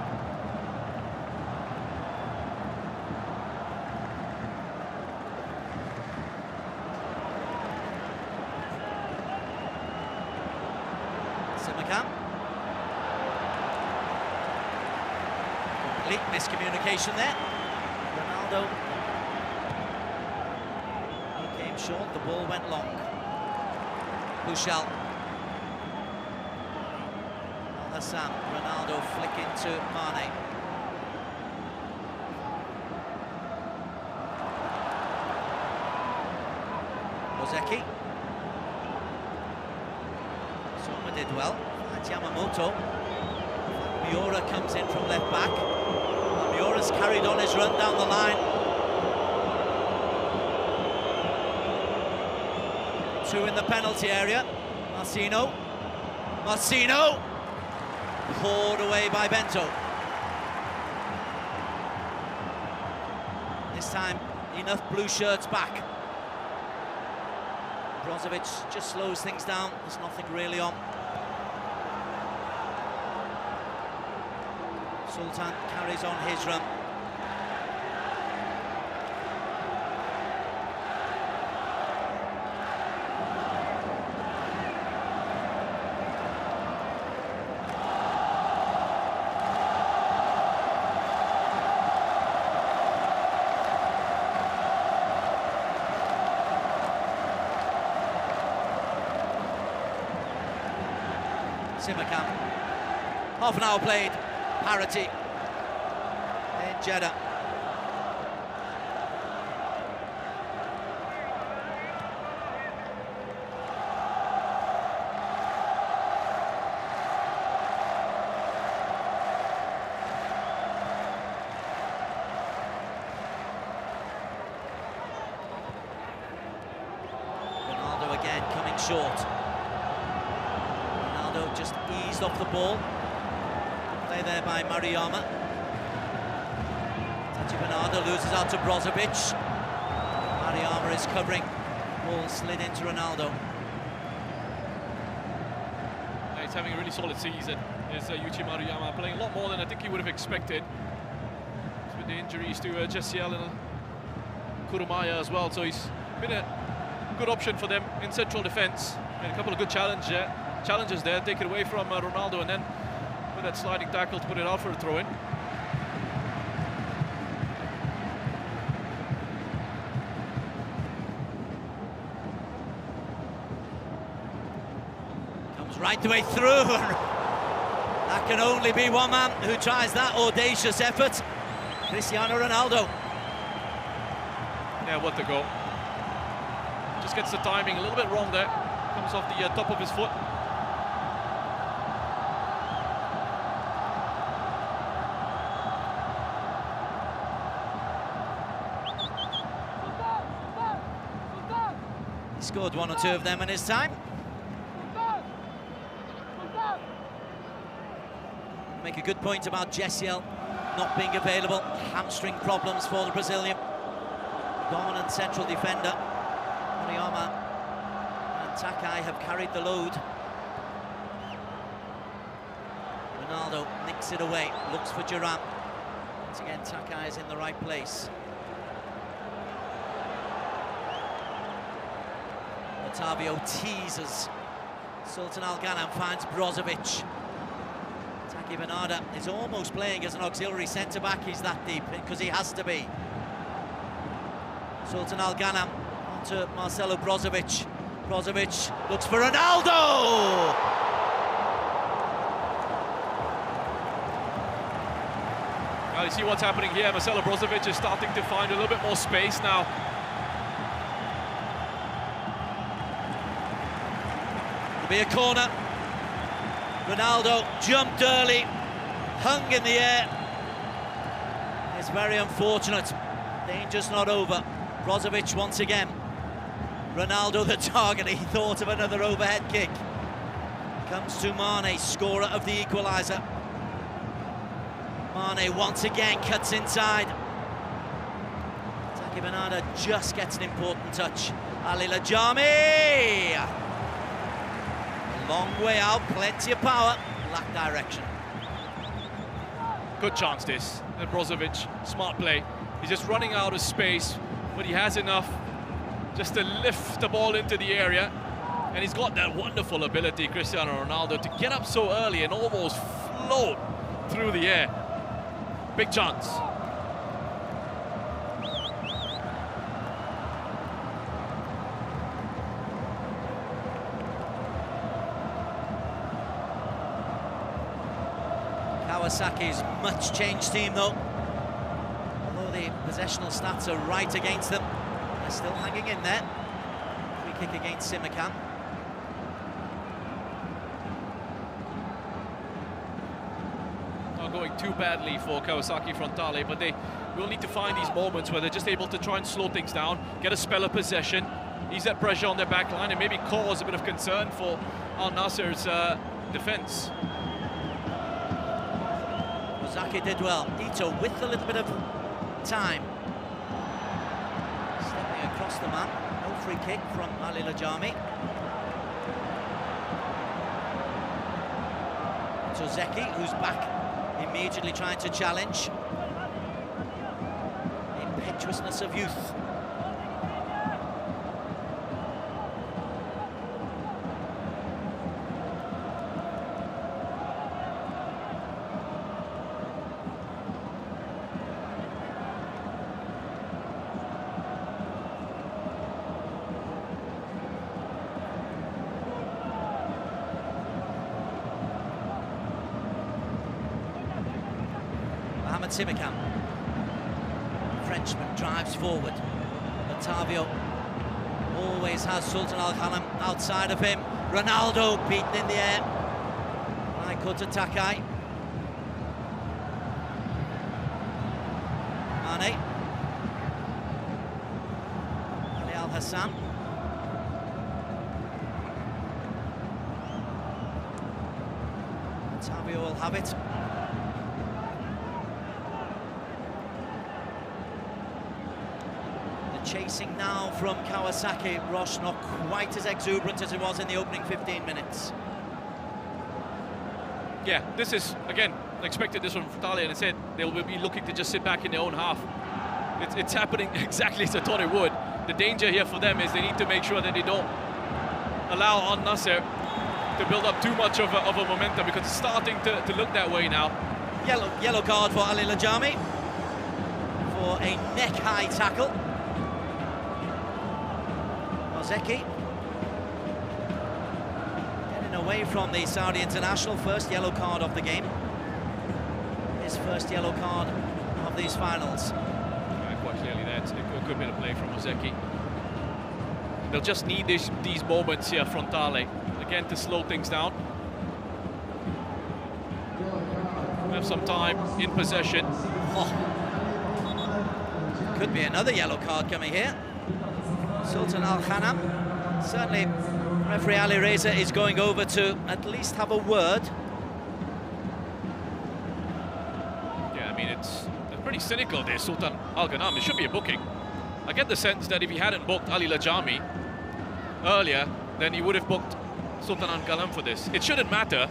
Complete miscommunication there. Ronaldo, he came short, the ball went long. Bouchal. Al-Nassr, Ronaldo flick into Mane. Ozeki. Soma did well. Yamamoto. Miura comes in from left back. Miura's carried on his run down the line. 2 in the penalty area. Marcino. Poured away by Bento. This time, enough blue shirts back. Brozovic just slows things down. There's nothing really on. Sultan carries on his run. Simakan. Half an hour played. Parity in Jeddah. Ronaldo again coming short. Ronaldo just eased off the ball. Play there by Mariyama. Bernardo loses out to Brozovic. Mariyama is covering. Ball slid into Ronaldo. Yeah, he's having a really solid season. Is Yuichi Mariyama playing a lot more than I think he would have expected. With the injuries to Jessiel and Kurumaya as well, so he's been a good option for them in central defence. And a couple of good challenges there, take it away from Ronaldo, and then with that sliding tackle to put it out for a throw-in. Comes right the way through. That can only be one man who tries that audacious effort. Cristiano Ronaldo. Yeah, what a goal. Just gets the timing a little bit wrong there. Comes off the top of his foot. He scored one or two of them in his time. Make a good point about Jessiel not being available. Hamstring problems for the Brazilian. Dominant central defender. Mariyama and Takai have carried the load. Ronaldo nicks it away, looks for Duran. Once again, Takai is in the right place. Otavio teases. Sultan Al-Ghanam finds Brozovic. Taki Bernarda is almost playing as an auxiliary centre-back. He's that deep, because he has to be. Sultan Al-Ghanam onto Marcelo Brozovic. Brozovic looks for Ronaldo! Now you see what's happening here. Marcelo Brozovic is starting to find a little bit more space now. It'll be a corner. Ronaldo jumped early, hung in the air. It's very unfortunate. Danger's not over. Brozovic once again. Ronaldo the target. He thought of another overhead kick. Comes to Mane, scorer of the equaliser. Mane once again cuts inside. Taki Bernarda just gets an important touch. Ali Lajami! A long way out, plenty of power, lack direction. Good chance this. And Brozovic, smart play. He's just running out of space, but he has enough just to lift the ball into the area. And he's got that wonderful ability, Cristiano Ronaldo, to get up so early and almost float through the air. Big chance. Kawasaki's much changed team though. Although the possessional stats are right against them, they're still hanging in there. Free kick against Simakan. Not going too badly for Kawasaki Frontale, but they will need to find these moments where they're just able to try and slow things down, get a spell of possession, ease that pressure on their back line, and maybe cause a bit of concern for Al-Nassr's defence. Zaki did well. Ito with a little bit of time. Stepping across the man. No free kick from Ali Lajami. To Zeki, who's back in immediately trying to challenge. Impetuousness of youth. Simicam. Frenchman drives forward. Otavio always has Sultan Al-Khanam outside of him. Ronaldo beaten in the air by Kota Takai. Mane. Ali Al-Hassan. Otavio will have it. Chasing now from Kawasaki. Roche not quite as exuberant as it was in the opening 15 minutes. Yeah, this is, again, expected this from Frontale, and I said they'll be looking to just sit back in their own half. It's happening exactly as I thought it would. The danger here for them is they need to make sure that they don't allow Al-Nassr to build up too much of a momentum, because it's starting to look that way now. Yellow card for Ali Lajami for a neck-high tackle. Zeki getting away from the Saudi international. First yellow card of the game. His first yellow card of these finals. Yeah, quite clearly there. It's a good bit of play from Ozeki. They'll just need these moments here, Frontale, again, to slow things down. We have some time in possession. Oh. Could be another yellow card coming here. Sultan Al-Khanam. Certainly, referee Ali Reza is going over to at least have a word. Yeah, I mean, it's pretty cynical there, Sultan Al-Khanam. It should be a booking. I get the sense that if he hadn't booked Ali Lajami earlier, then he would have booked Sultan Al-Khanam for this. It shouldn't matter,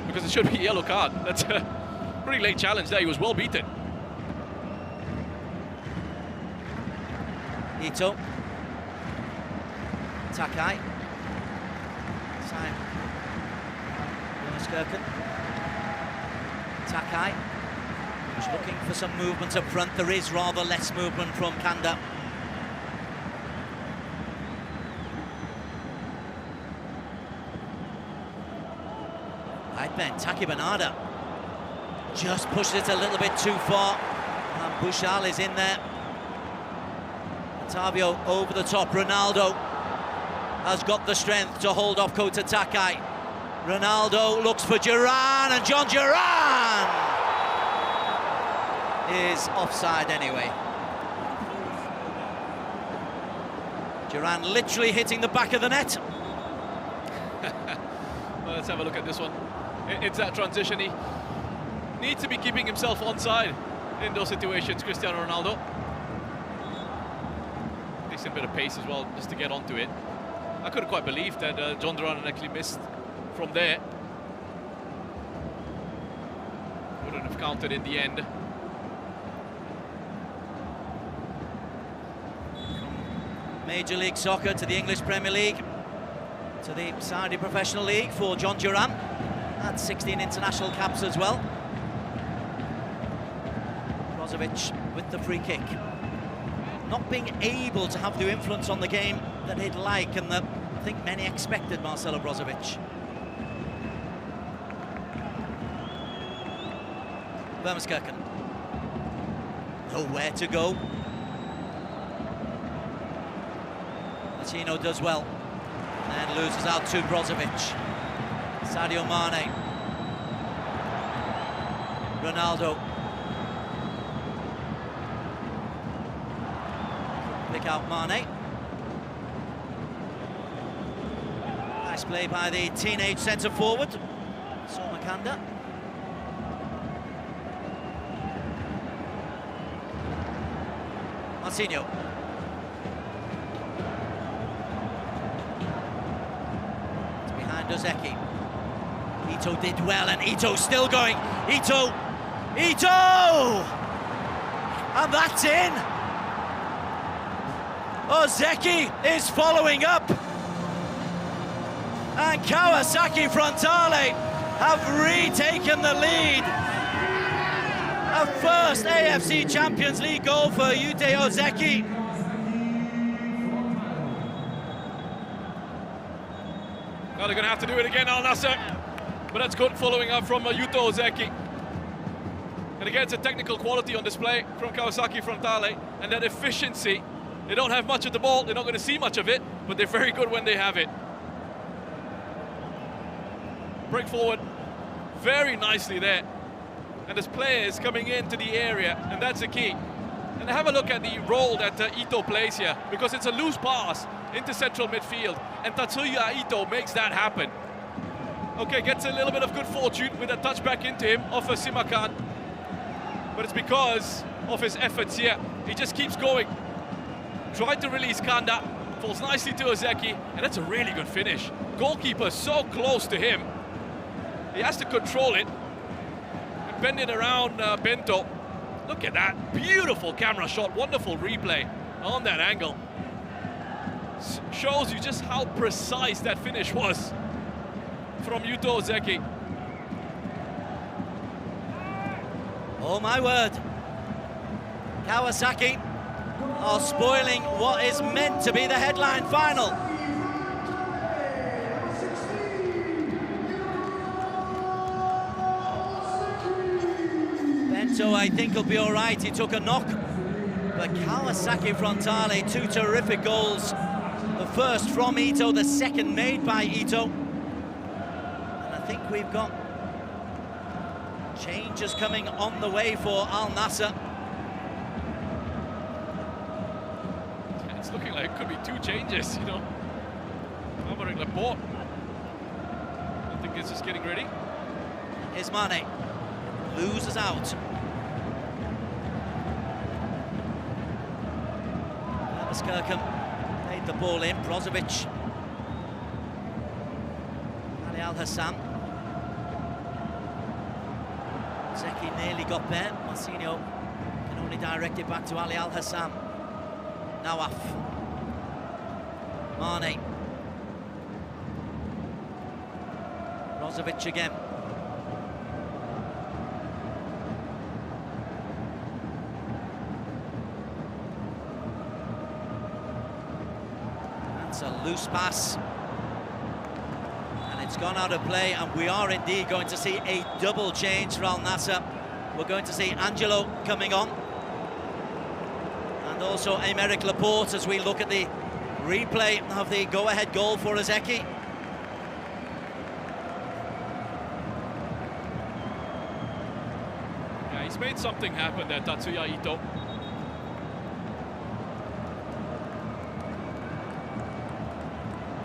because it should be a yellow card. That's a pretty late challenge there. He was well beaten. Ito. Takai. Time. Skirken. Takai. Just looking for some movement up front. There is rather less movement from Kanda. Right then, Taki Bernarda just pushes it a little bit too far. And Bouchal is in there. Otavio over the top. Ronaldo has got the strength to hold off Kota Takai. Ronaldo looks for Duran, and John Duran is offside anyway. Duran literally hitting the back of the net. Well, let's have a look at this one. It's that transition. He needs to be keeping himself onside in those situations, Cristiano Ronaldo. Decent bit of pace as well, just to get onto it. I couldn't quite believe that John Duran actually missed from there. Wouldn't have counted in the end. Major League Soccer to the English Premier League, to the Saudi Professional League for John Duran. Had 16 international caps as well. Brozovic with the free kick. Not being able to have the influence on the game that he'd like, and that I think many expected Marcelo Brozovic. Vermaskirchen. Nowhere to go. Latino does well. And loses out to Brozovic. Sadio Mane. Ronaldo. Pick out Mane. Nice play by the teenage centre forward, Somakanda. Marcinho. It's behind Ozeki. Ito did well, and Ito's still going. Ito! And that's in! Ozeki is following up. And Kawasaki Frontale have retaken the lead. A first AFC Champions League goal for Yute Ozeki. Well, they're going to have to do it again, Al-Nassr. But that's good following up from Yute Ozeki. And again, it's a technical quality on display from Kawasaki Frontale. And that efficiency, they don't have much of the ball, they're not going to see much of it, but they're very good when they have it. Break forward very nicely there. And there's players coming into the area, and that's the key. And have a look at the role that Ito plays here, because it's a loose pass into central midfield, and Tatsuya Ito makes that happen. Okay, gets a little bit of good fortune with a touch back into him off of Simakan, but it's because of his efforts here. He just keeps going. Tried to release Kanda, falls nicely to Ozeki, and that's a really good finish. Goalkeeper so close to him. He has to control it. And bend it around Bento. Look at that, beautiful camera shot, wonderful replay on that angle. Shows you just how precise that finish was from Yute Ozeki. Oh my word. Kawasaki are spoiling what is meant to be the headline final. Bento, I think, will be all right. He took a knock. But Kawasaki Frontale, two terrific goals. The first from Ito, the second made by Ito. And I think we've got changes coming on the way for Al-Nassr. It's looking like it could be two changes, you know. Covering Laporte. I think it's just getting ready. Here's Mane. Loses out. Kirkham played the ball in. Brozovic. Ali Al-Hassan. Zeki nearly got there. Marcinho can only direct it back to Ali Al-Hassan. Nawaf. Mane. Brozovic again. It's a loose pass, and it's gone out of play, and we are indeed going to see a double change for Al-Nassr. We're going to see Angelo coming on, and also Aymeric Laporte as we look at the replay of the go-ahead goal for Ozeki. Yeah, he's made something happen there, Tatsuya Ito.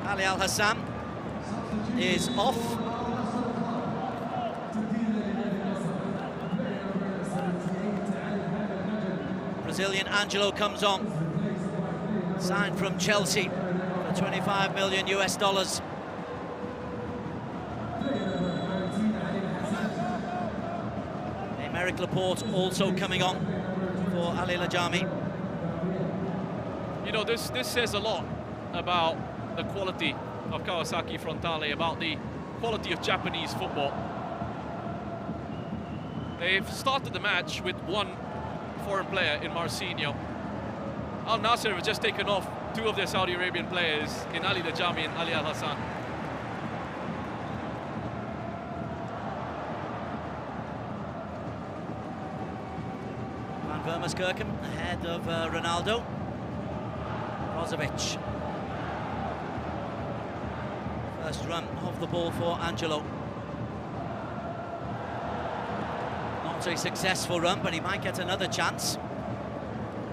Ali Al-Hassan is off. Brazilian Angelo comes on. Signed from Chelsea for 25 million US dollars. Aymeric Laporte also coming on for Ali Lajami. You know, this says a lot about the quality of Kawasaki Frontale, about the quality of Japanese football. They've started the match with one foreign player in Marcinho. Al-Nassr have just taken off two of their Saudi Arabian players in Ali Lajami and Ali Al-Hassan. Van Vermaskirchen ahead of Ronaldo. Brozovic. First run of the ball for Angelo. Not a successful run, but he might get another chance.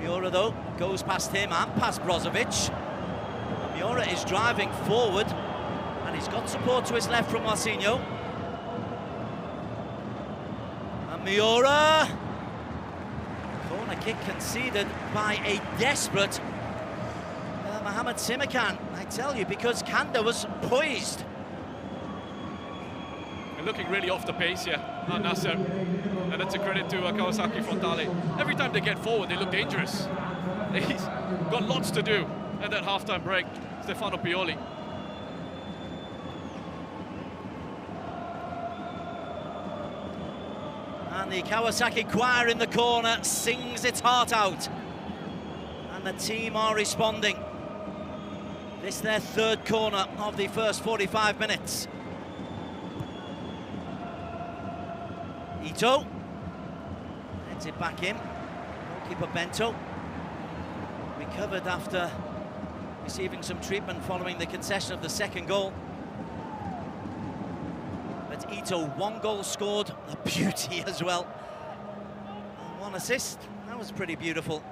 Miura, though, goes past him and past Brozovic. Miura is driving forward, and he's got support to his left from Marcinho. And Miura. Corner kick conceded by a desperate Mohamed Simakan, I tell you, because Kanda was poised. And looking really off the pace here, Al-Nassr. And that's a credit to Kawasaki Frontale. Every time they get forward, they look dangerous. He's got lots to do at that halftime break, Stefano Pioli. And the Kawasaki choir in the corner sings its heart out. And the team are responding. This is their third corner of the first 45 minutes. Ito heads it back in. Goalkeeper Bento recovered after receiving some treatment following the concession of the second goal. But Ito, 1 goal scored, a beauty as well. And 1 assist, that was pretty beautiful.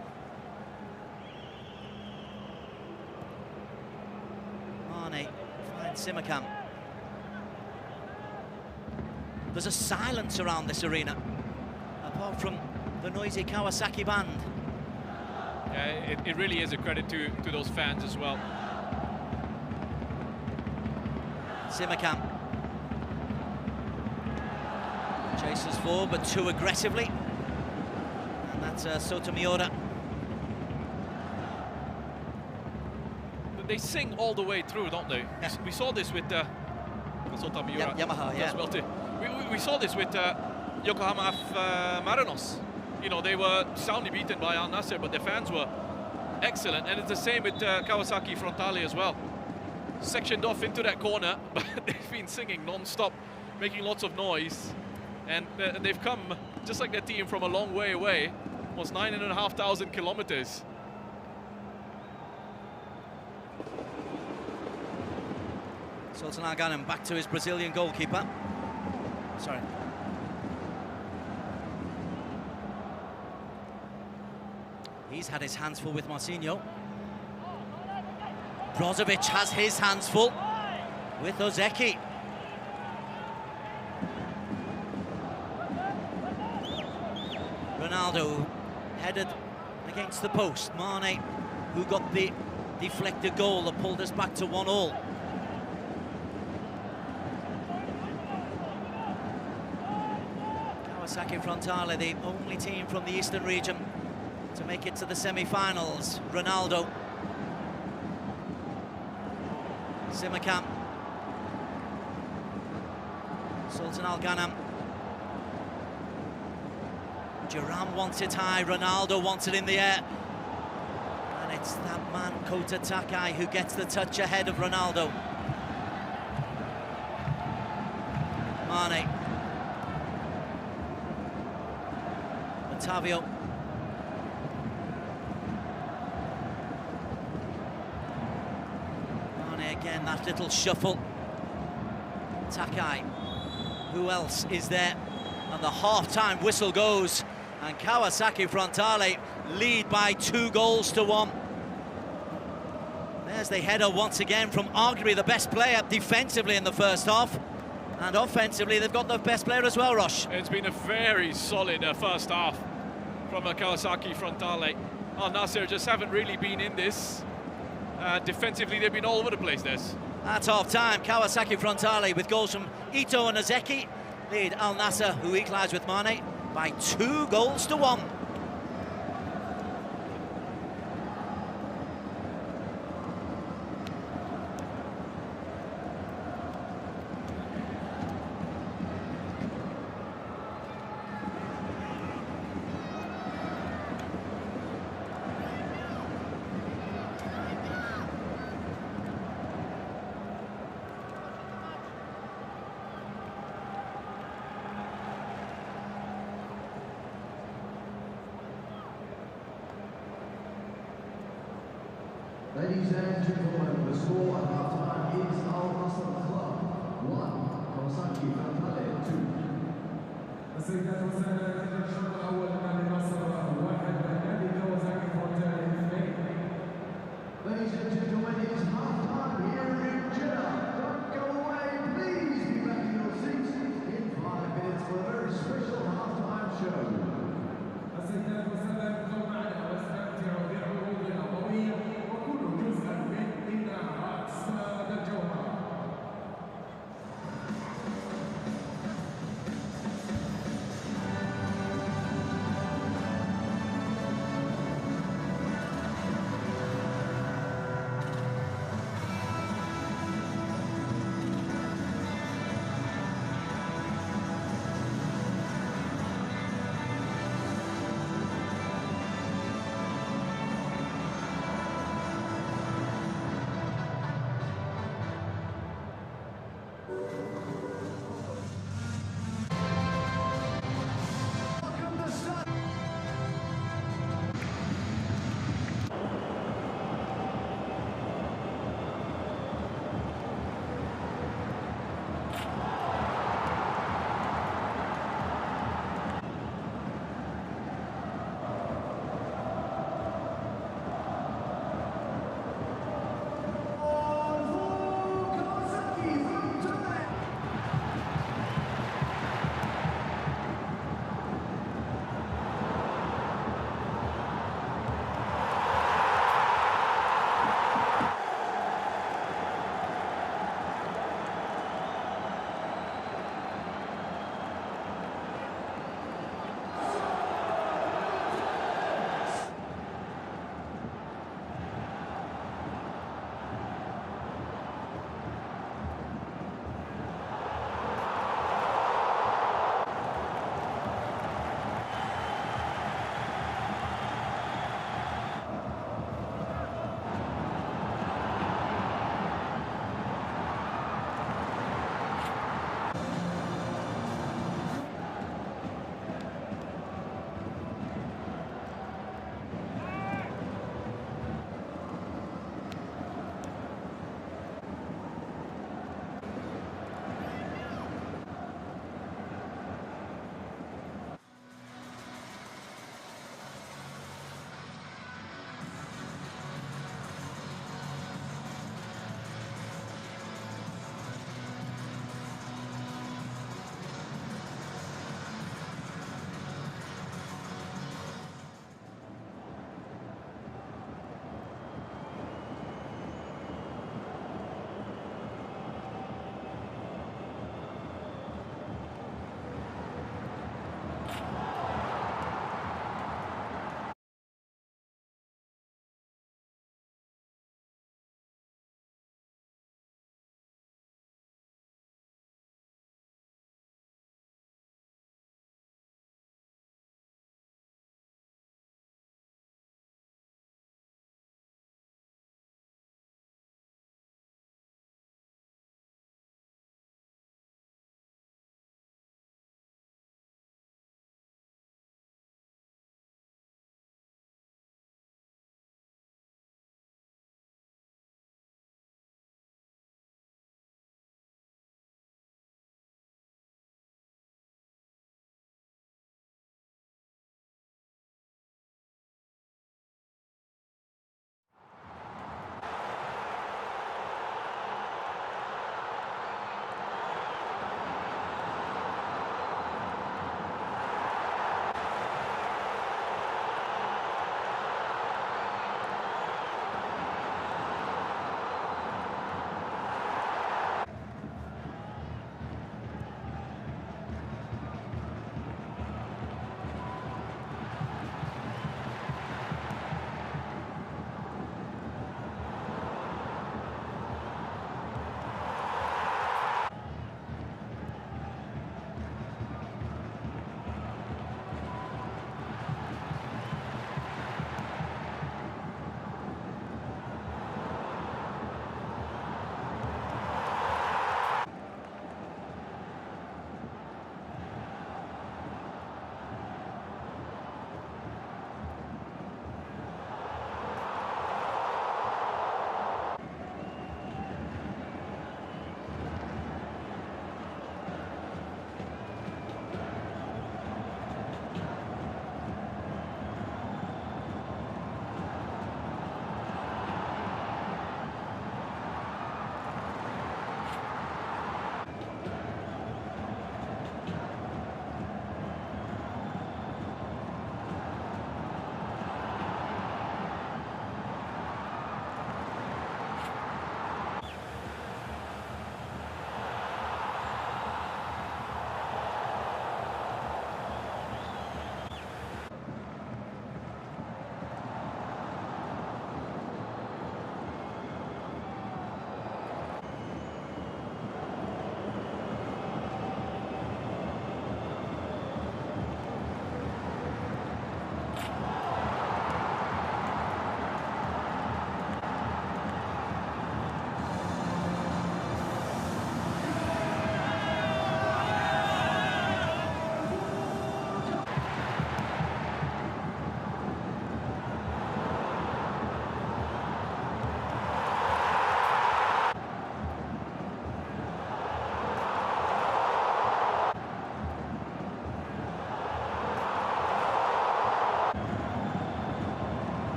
Mane finds Simakam. There's a silence around this arena, apart from the noisy Kawasaki band. Yeah, it really is a credit to those fans as well. Simakam chases forward, but too aggressively. And that's Sotomayor. They sing all the way through, don't they? Yeah. We saw this with Sotomayor. Yamaha, yeah. As well too. We saw this with Yokohama Marinos. You know, they were soundly beaten by Al-Nassr, but their fans were excellent. And it's the same with Kawasaki Frontale as well. Sectioned off into that corner, but they've been singing non-stop, making lots of noise. And they've come, just like their team, from a long way away, almost 9,500 kilometers. Sultan Al-Ghanem back to his Brazilian goalkeeper. Sorry. He's had his hands full with Marcinho. Brozovic has his hands full with Ozeki. Ronaldo headed against the post. Mane, who got the deflected goal that pulled us back to 1-1. Kawasaki Frontale, the only team from the Eastern region to make it to the semi-finals. Ronaldo. Simakam. Sultan Al-Ghanem. Duran wants it high, Ronaldo wants it in the air. And it's that man, Kota Takai, who gets the touch ahead of Ronaldo. Mane. Otavio. Mane again, that little shuffle. Takai. Who else is there? And the half-time whistle goes, and Kawasaki Frontale lead by 2-1. There's the header once again from arguably the best player defensively in the first half. And offensively, they've got the best player as well, Rosh. It's been a very solid first half from Kawasaki Frontale. Al-Nassr just haven't really been in this. Defensively, they've been all over the place, Des. At half-time, Kawasaki Frontale with goals from Ito and Ozeki lead Al-Nassr, who equalised with Mane, by 2-1. Ladies and gentlemen, the score at halftime is Al-Nassr Club 1, Kawasaki Frontale 2. السيدات والسادة، الشوط الأول مع النصر 1 نادي كawasaki Frontale 2. Ladies and gentlemen, it is halftime here in Jeddah. Don't go away, please be back in your seats in 5 minutes for a very special halftime show. السيدات والسادة، ابقوا معنا واستمتعوا بعروضنا الضوئية.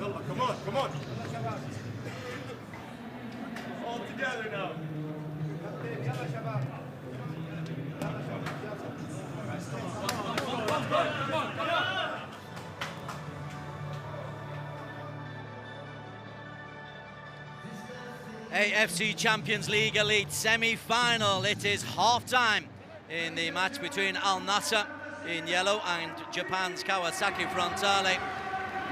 Come on, come on. All together now. AFC Champions League Elite semi-final. It is half-time in the match between Al-Nassr in yellow and Japan's Kawasaki Frontale.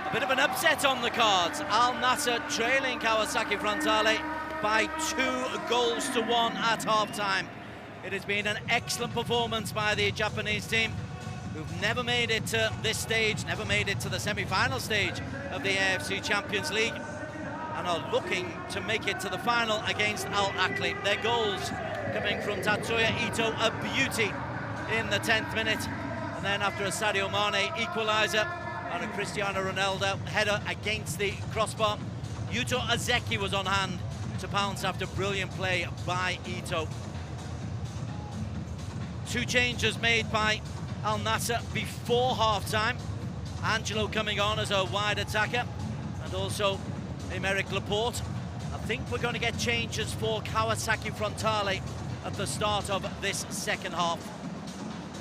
A bit of an upset on the cards. Al-Nassr trailing Kawasaki Frontale by 2-1 at half-time. It has been an excellent performance by the Japanese team, who've never made it to this stage, never made it to the semi-final stage of the AFC Champions League, and are looking to make it to the final against Al-Ahly. Their goals coming from Tatsuya Ito, a beauty in the 10th minute, and then after a Sadio Mane equaliser and a Cristiano Ronaldo header against the crossbar, Yuto Azeki was on hand to pounce after brilliant play by Ito. Two changes made by Al-Nassr before half-time. Angelo coming on as a wide attacker, and also Aymeric Laporte. I think we're going to get changes for Kawasaki Frontale at the start of this second half.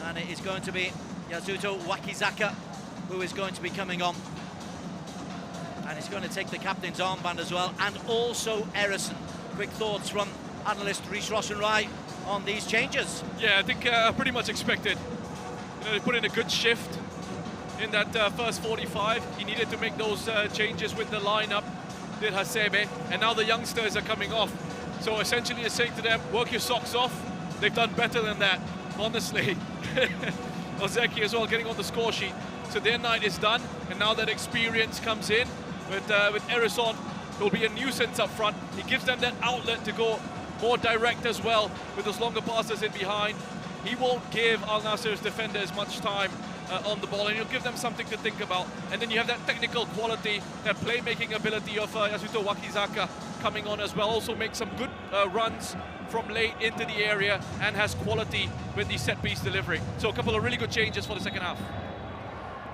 And it is going to be Yasuto Wakizaka who is going to be coming on. And he's going to take the captain's armband as well, and also Erison. Quick thoughts from analyst Rhys Roshan-Rai on these changes. Yeah, I think pretty much expected. You know, they put in a good shift in that first 45. He needed to make those changes with the lineup, did Hasebe, and now the youngsters are coming off. So essentially they're saying to them, work your socks off. They've done better than that, honestly. Ozeki as well getting on the score sheet. So their night is done, and now that experience comes in with Erison, who'll be a nuisance up front. He gives them that outlet to go more direct as well with those longer passes in behind. He won't give Al-Nassr's defenders much time on the ball, and he'll give them something to think about. And then you have that technical quality, that playmaking ability of Yasuto Wakizaka coming on as well. Also makes some good runs from late into the area and has quality with the set-piece delivery. So a couple of really good changes for the second half.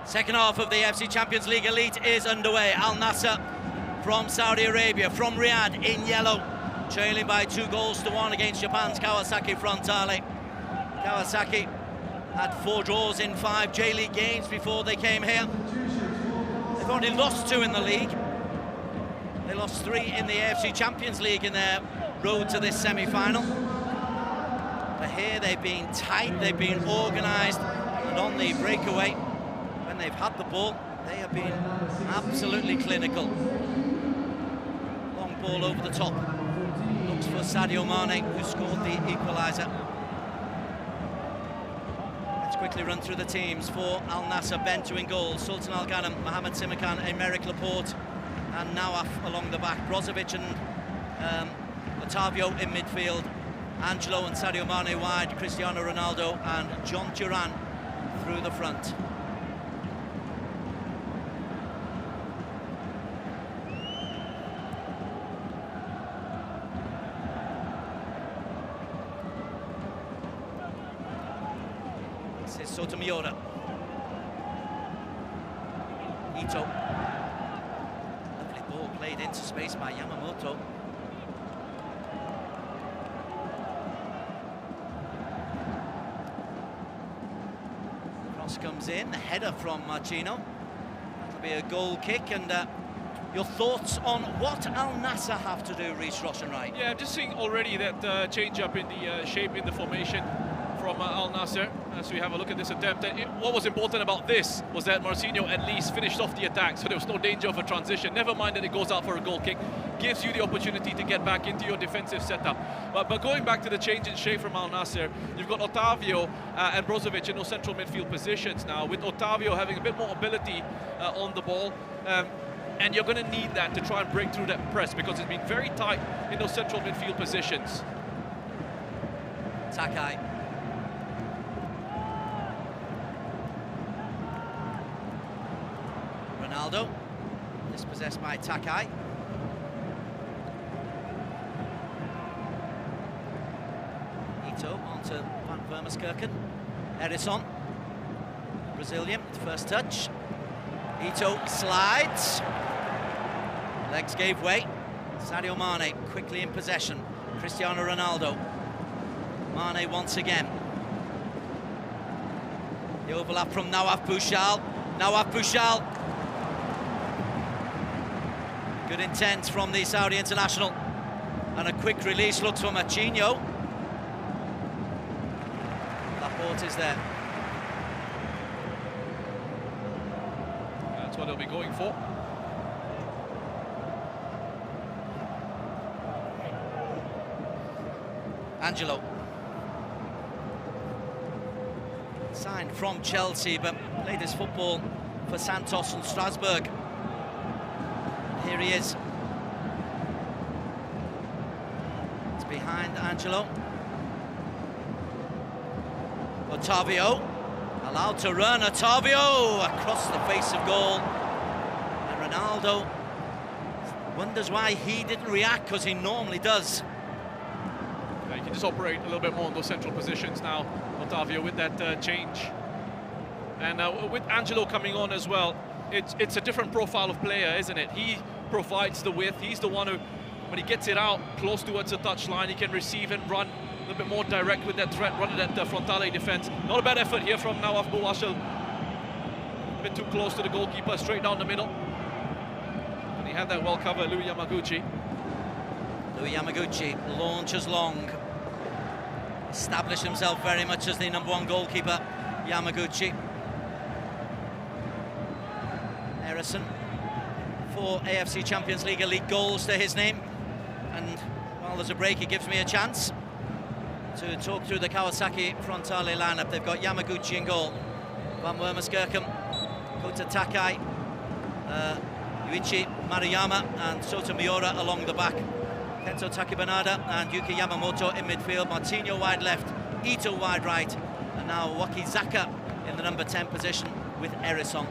Second half of the AFC Champions League Elite is underway. Al-Nassr from Saudi Arabia, from Riyadh, in yellow, trailing by 2-1 against Japan's Kawasaki Frontale. Kawasaki had 4 draws in 5 J-League games before they came here. They've only lost 2 in the league. They lost 3 in the AFC Champions League in their road to this semi-final. But here they've been tight, they've been organised, and on the breakaway, when they've had the ball, they have been absolutely clinical. Long ball over the top. Looks for Sadio Mane, who scored the equaliser. Let's quickly run through the teams for Al-Nassr. Bento in goal, Sultan Al-Ghanem, Mohamed Simakan, Aymeric Laporte, and Nawaf along the back. Brozovic and Otavio in midfield. Angelo and Sadio Mane wide, Cristiano Ronaldo and John Duran through the front. This is Sotomayor. Ito. Lovely ball played into space by Yamamoto. Cross comes in, the header from Marcino. That'll be a goal kick, and your thoughts on what Al-Nassr have to do, Rhys Roshan-Rai? Yeah, I'm just seeing already that change up in the shape in the formation from Al-Nassr as we have a look at this attempt. What was important about this was that Marcino at least finished off the attack, so there was no danger of a transition. Never mind that it goes out for a goal kick. Gives you the opportunity to get back into your defensive setup. But going back to the change in shape from Al-Nassr, you've got Otavio and Brozovic in those central midfield positions now, with Otavio having a bit more ability on the ball. And you're going to need that to try and break through that press, because it's been very tight in those central midfield positions. Takai. Ronaldo, dispossessed by Takai. Ito onto Van Vermaskirchen. Erison, Brazilian, first touch. Ito slides. Legs gave way. Sadio Mane quickly in possession. Cristiano Ronaldo. Mane once again. The overlap from Nawaf Bouchal. Nawaf Bouchal. Good intent from the Saudi international. And a quick release looks for Machinho. Laporte is there. That's what they'll be going for. Angelo. Signed from Chelsea, but played his football for Santos and Strasbourg. Here he is. It's behind Angelo. Otavio. Allowed to run. Otavio across the face of goal. And Ronaldo wonders why he didn't react, because he normally does. You can just operate a little bit more on those central positions now, Otavio, with that change. And with Angelo coming on as well, it's a different profile of player, isn't it? He provides the width. He's the one who, when he gets it out close towards the touchline, he can receive and run a little bit more direct with that threat, running at the Frontale defense. Not a bad effort here from Nawaf Bouchal. A bit too close to the goalkeeper, straight down the middle. And he had that well covered, Louis Yamaguchi. Louis Yamaguchi launches long. Established himself very much as the #1 goalkeeper, Yamaguchi. Harrison, 4 AFC Champions League Elite goals to his name. And while there's a break, it gives me a chance to talk through the Kawasaki Frontale lineup. They've got Yamaguchi in goal, Van Wormerskirchen, Kota Takai, Yuichi Maruyama and Sota Miura along the back. Kento Takibanada and Yuki Yamamoto in midfield. Martinho wide left, Ito wide right, and now Wakizaka in the number 10 position with Erisson.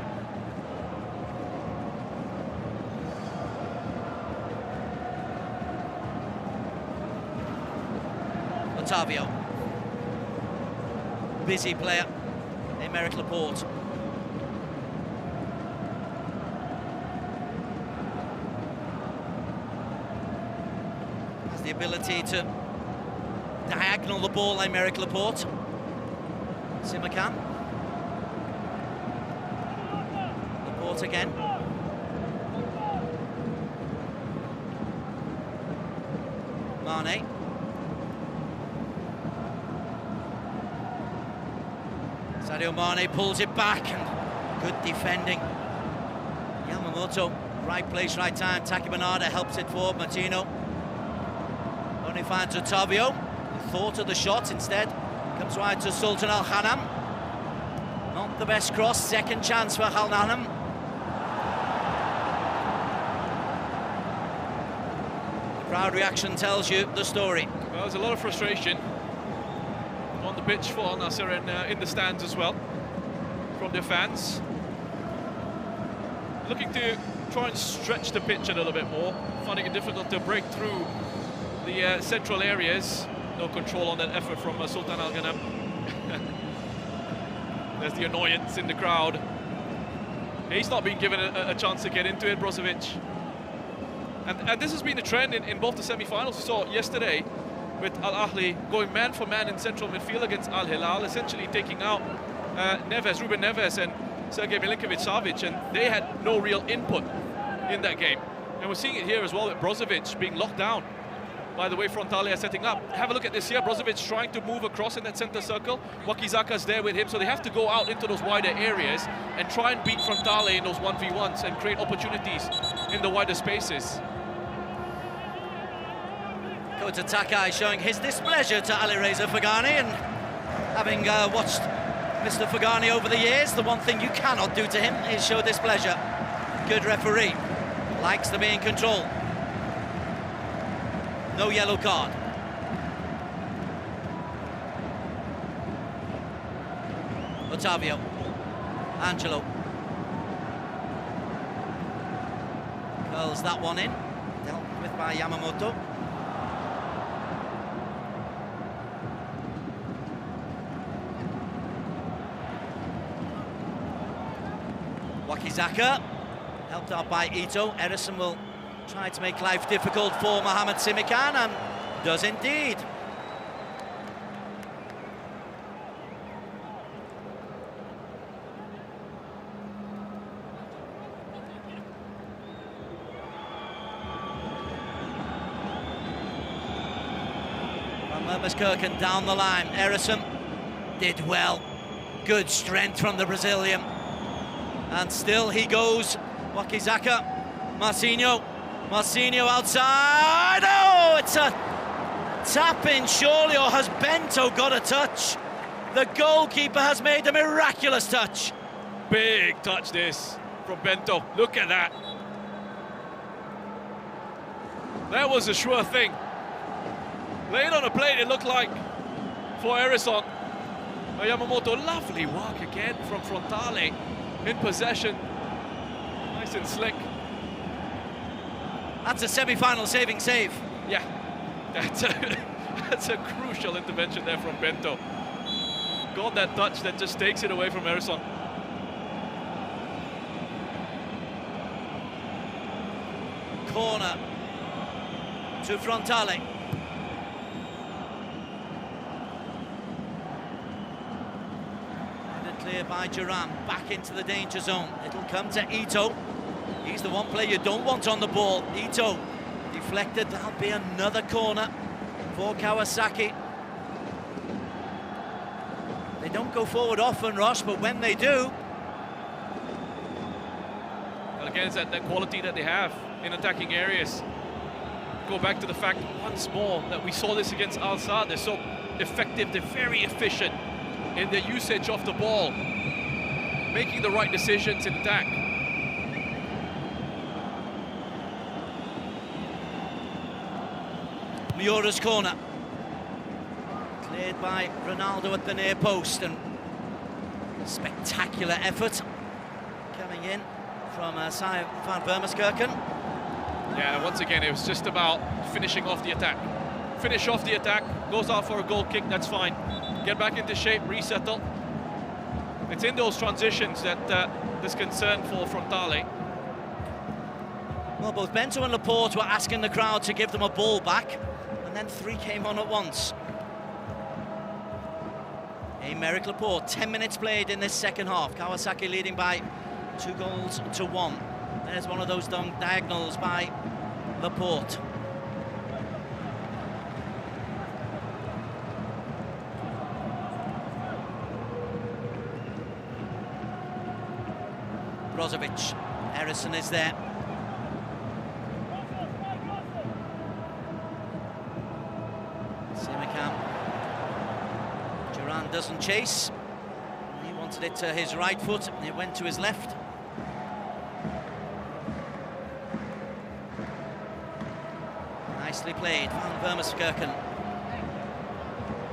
Otavio. Busy player, Aymeric Laporte. The ability to diagonal the ball, Aymeric Laporte. Simakan. Laporte again. Mane. Sadio Mane pulls it back, and good defending. Yamamoto, right place, right time. Takibanada helps it forward. Martino. Only finds Otavio, who thought of the shot, instead comes wide to Sultan Al Khanam. Not the best cross, second chance for Al Khanam. The crowd reaction tells you the story. Well, there's a lot of frustration on the pitch for Al-Nassr and in the stands as well from their fans. Looking to try and stretch the pitch a little bit more, finding it difficult to break through the central areas. No control on that effort from Sultan Al Khanam. There's the annoyance in the crowd. He's not been given a chance to get into it, Brozovic. And this has been a trend in both the semi-finals. We saw yesterday with Al Ahly going man for man in central midfield against Al Hilal, essentially taking out Ruben Neves and Sergej Milinkovic-Savic, and they had no real input in that game. And we're seeing it here as well with Brozovic being locked down by the way Frontale are setting up. Have a look at this here. Brozovic trying to move across in that center circle. Wakizaka's there with him, so they have to go out into those wider areas and try and beat Frontale in those 1v1s and create opportunities in the wider spaces. Kota Takai showing his displeasure to Alireza Fagani, and having watched Mr. Fagani over the years, the one thing you cannot do to him is show displeasure. Good referee, likes to be in control. No yellow card. Otavio. Angelo. Curls that one in. Dealt with by Yamamoto. Wakizaka. Helped out by Ito. Erisson will Tried to make life difficult for Mohamed Simikan, and does indeed. Mermuskirchen down the line. Erison did well. Good strength from the Brazilian. And still he goes. Wakizaka. Marcinho outside. Oh, it's a tap-in surely, or has Bento got a touch? The goalkeeper has made a miraculous touch. Big touch this from Bento. Look at that. That was a sure thing. Laid on a plate, it looked like, for Erison. Yamamoto, lovely work again from Frontale. In possession. Nice and slick. That's a semi-final saving save. Yeah, that's a crucial intervention there from Bento. Got that touch that just takes it away from Erison. Corner to Frontale. Clear by Duran, back into the danger zone. It'll come to Ito. He's the one player you don't want on the ball. Ito deflected. That'll be another corner for Kawasaki. They don't go forward often, Ross, but when they do... Well, again, it's that quality that they have in attacking areas. Go back to the fact once more that we saw this against Al-Nassr. They're so effective, they're very efficient in their usage of the ball, making the right decisions in attack. Miura's corner. Cleared by Ronaldo at the near post, and spectacular effort coming in from Van Vermeskirchen. Yeah, once again, it was just about finishing off the attack. Finish off the attack, goes out for a goal kick, that's fine. Get back into shape, resettle. It's in those transitions that there's concern for Frontale. Well, both Bento and Laporte were asking the crowd to give them a ball back, and then three came on at once. Aymeric Laporte, 10 minutes played in this second half. Kawasaki leading by 2-1. There's one of those diagonals by Laporte. Brozovic, Erison is there. Simikan. Duran doesn't chase. He wanted it to his right foot, it went to his left. Nicely played, Van Vermeskirchen.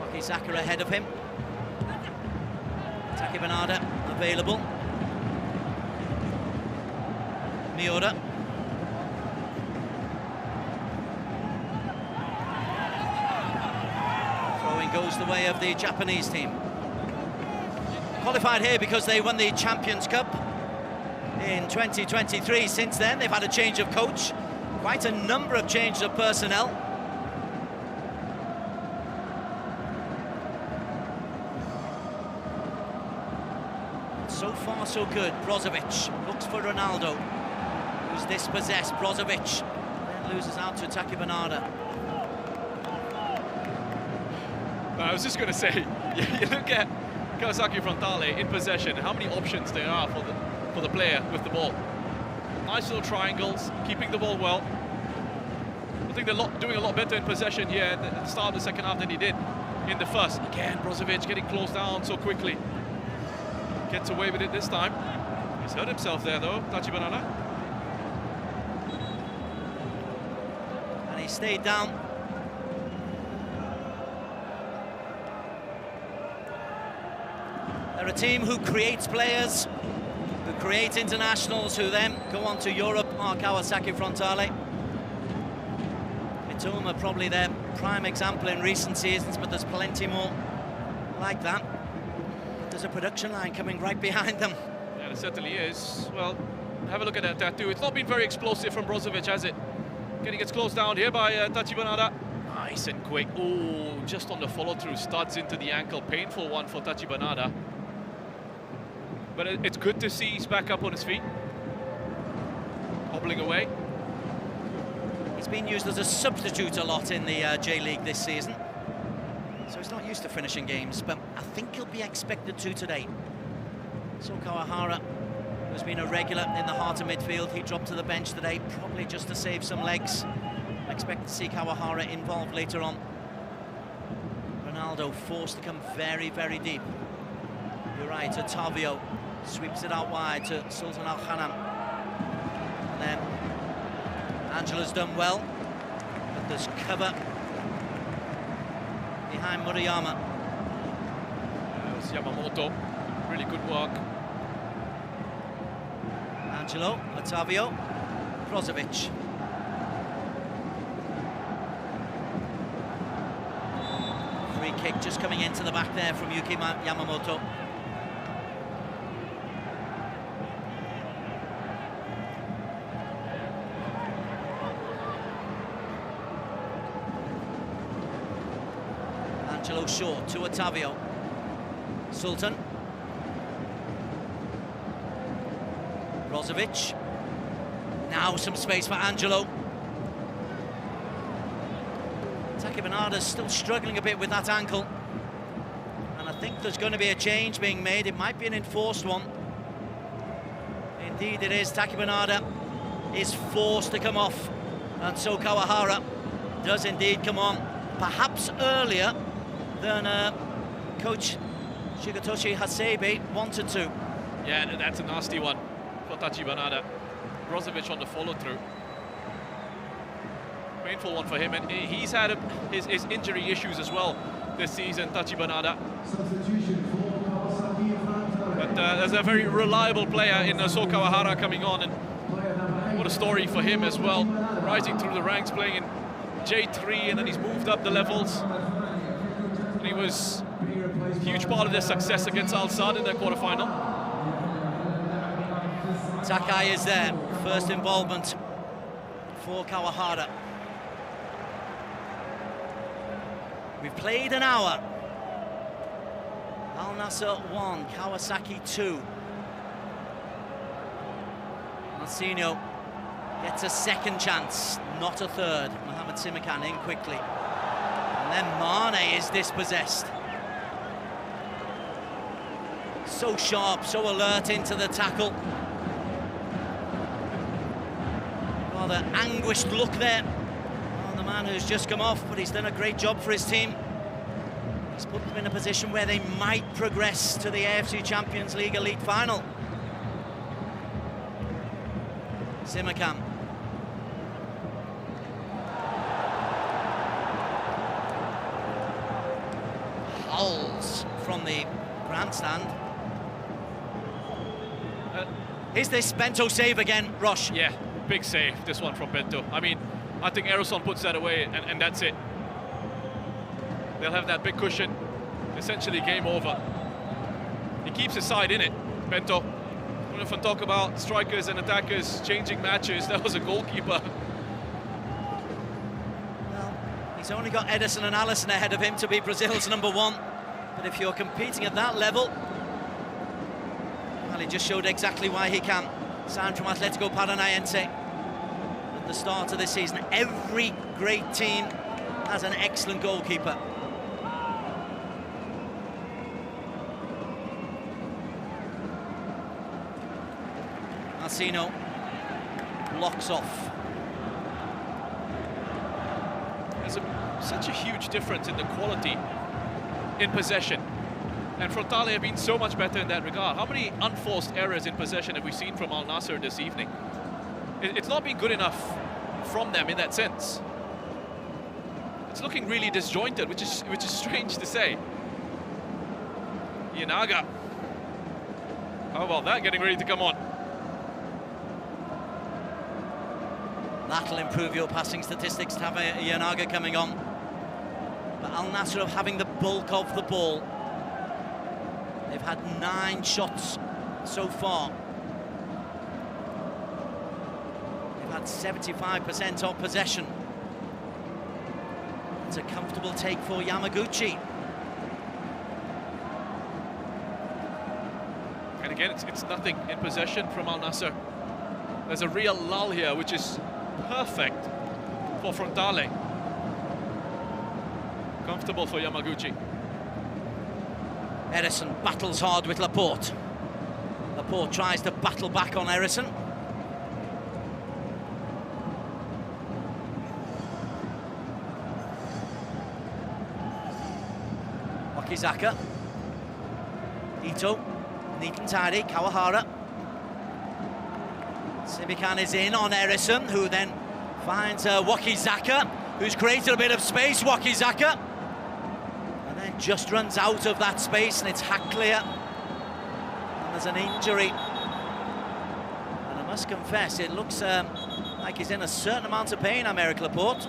Wakizaka ahead of him. Taki Bernarda available. Miura. Throwing goes the way of the Japanese team. Qualified here because they won the Champions Cup in 2023. Since then, they've had a change of coach. Quite a number of changes of personnel. So far, so good. Brozovic looks for Ronaldo, who's dispossessed. Brozovic then loses out to Taki Bernarda. I was just going to say, you look at Kawasaki Frontale in possession, how many options there are for the player with the ball. Nice little triangles, keeping the ball well. I think they're doing a lot better in possession here at the start of the second half than he did in the first. Again, Brozovic getting closed down so quickly. Gets away with it this time. He's hurt himself there though, Tachibanana. And he stayed down. They're a team who creates players, who create internationals, who then go on to Europe. Kawasaki Frontale. Mitoma probably their prime example in recent seasons, but there's plenty more like that. There's a production line coming right behind them. Yeah, it certainly is. Well, have a look at that tattoo. It's not been very explosive from Brozovic, has it? Getting gets closed down here by Tachibanada. Nice and quick. Oh, just on the follow-through, studs into the ankle. Painful one for Tachibanada. But it's good to see he's back up on his feet. Hobbling away. He's been used as a substitute a lot in the J-League this season. So he's not used to finishing games, but I think he'll be expected to today. So Kawahara, who's been a regular in the heart of midfield, he dropped to the bench today, probably just to save some legs. I expect to see Kawahara involved later on. Ronaldo forced to come very, very deep. You're right, Otavio sweeps it out wide to Sultan Al-Khanam. And then Angela's done well, but there's cover behind Murayama. That was Yamamoto. Really good work. Angelo, Otavio, Brozovic. Free kick just coming into the back there from Yuki Yamamoto. Angelo short to Otavio. Sultan. Brozovic. Now some space for Angelo. Tachibanada's still struggling a bit with that ankle. And I think there's going to be a change being made. It might be an enforced one. Indeed it is. Tachibanada is forced to come off. And so Kawahara does indeed come on. Perhaps earlier than coach Shigetoshi Hasebe wanted to. Yeah, that's a nasty one for Tachibanada. Brozovic on the follow-through. Painful one for him, and he's had his injury issues as well this season, Tachibanada. Substitution for Kawasaki Frontale. But there's a very reliable player in So Kawahara coming on, and what a story for him as well. Rising through the ranks, playing in J3, and then he's moved up the levels. And he was a huge part of their success against Al-Nassr in their quarterfinal. Takai is there, first involvement for Kawahara. We've played an hour. Al-Nassr 1, Kawasaki 2. Marcinho gets a second chance, not a third. Mohamed Simakan in quickly. And then Mane is dispossessed. So sharp, so alert into the tackle. Rather anguished look there on the man who's just come off, but he's done a great job for his team. He's put them in a position where they might progress to the AFC Champions League Elite final. Simakan. Howls from the grandstand. Is this Bento save again, Rosh? Yeah, big save, this one from Bento. I mean, I think Eroson puts that away, and that's it. They'll have that big cushion, essentially game over. He keeps his side in it, Bento. We often talk about strikers and attackers changing matches. That was a goalkeeper. Well, he's only got Edison and Allison ahead of him to be Brazil's #1. But if you're competing at that level, well, he just showed exactly why he can. Signed from Atletico Paranaense at the start of this season. Every great team has an excellent goalkeeper. Marcinho blocks off. There's such a huge difference in the quality in possession. And Frontale have been so much better in that regard. How many unforced errors in possession have we seen from Al-Nassr this evening? It's not been good enough from them in that sense. It's looking really disjointed, which is strange to say. Yanaga. How about that, getting ready to come on? That'll improve your passing statistics to have Yanaga coming on. But Al-Nassr are having the bulk of the ball. They've had 9 shots so far. They've had That's 75% of possession. It's a comfortable take for Yamaguchi. And again, it's nothing in possession from Al-Nassr. There's a real lull here, which is perfect for Frontale. Comfortable for Yamaguchi. Erison battles hard with Laporte. Laporte tries to battle back on Erison. Wakizaka. Ito. Neat and tidy. Kawahara. Simikan is in on Erison, who then finds Wakizaka, who's created a bit of space. Wakizaka. And then just runs out of that space, and it's hacked clear. And there's an injury. And I must confess, it looks like he's in a certain amount of pain, Aymeric Laporte.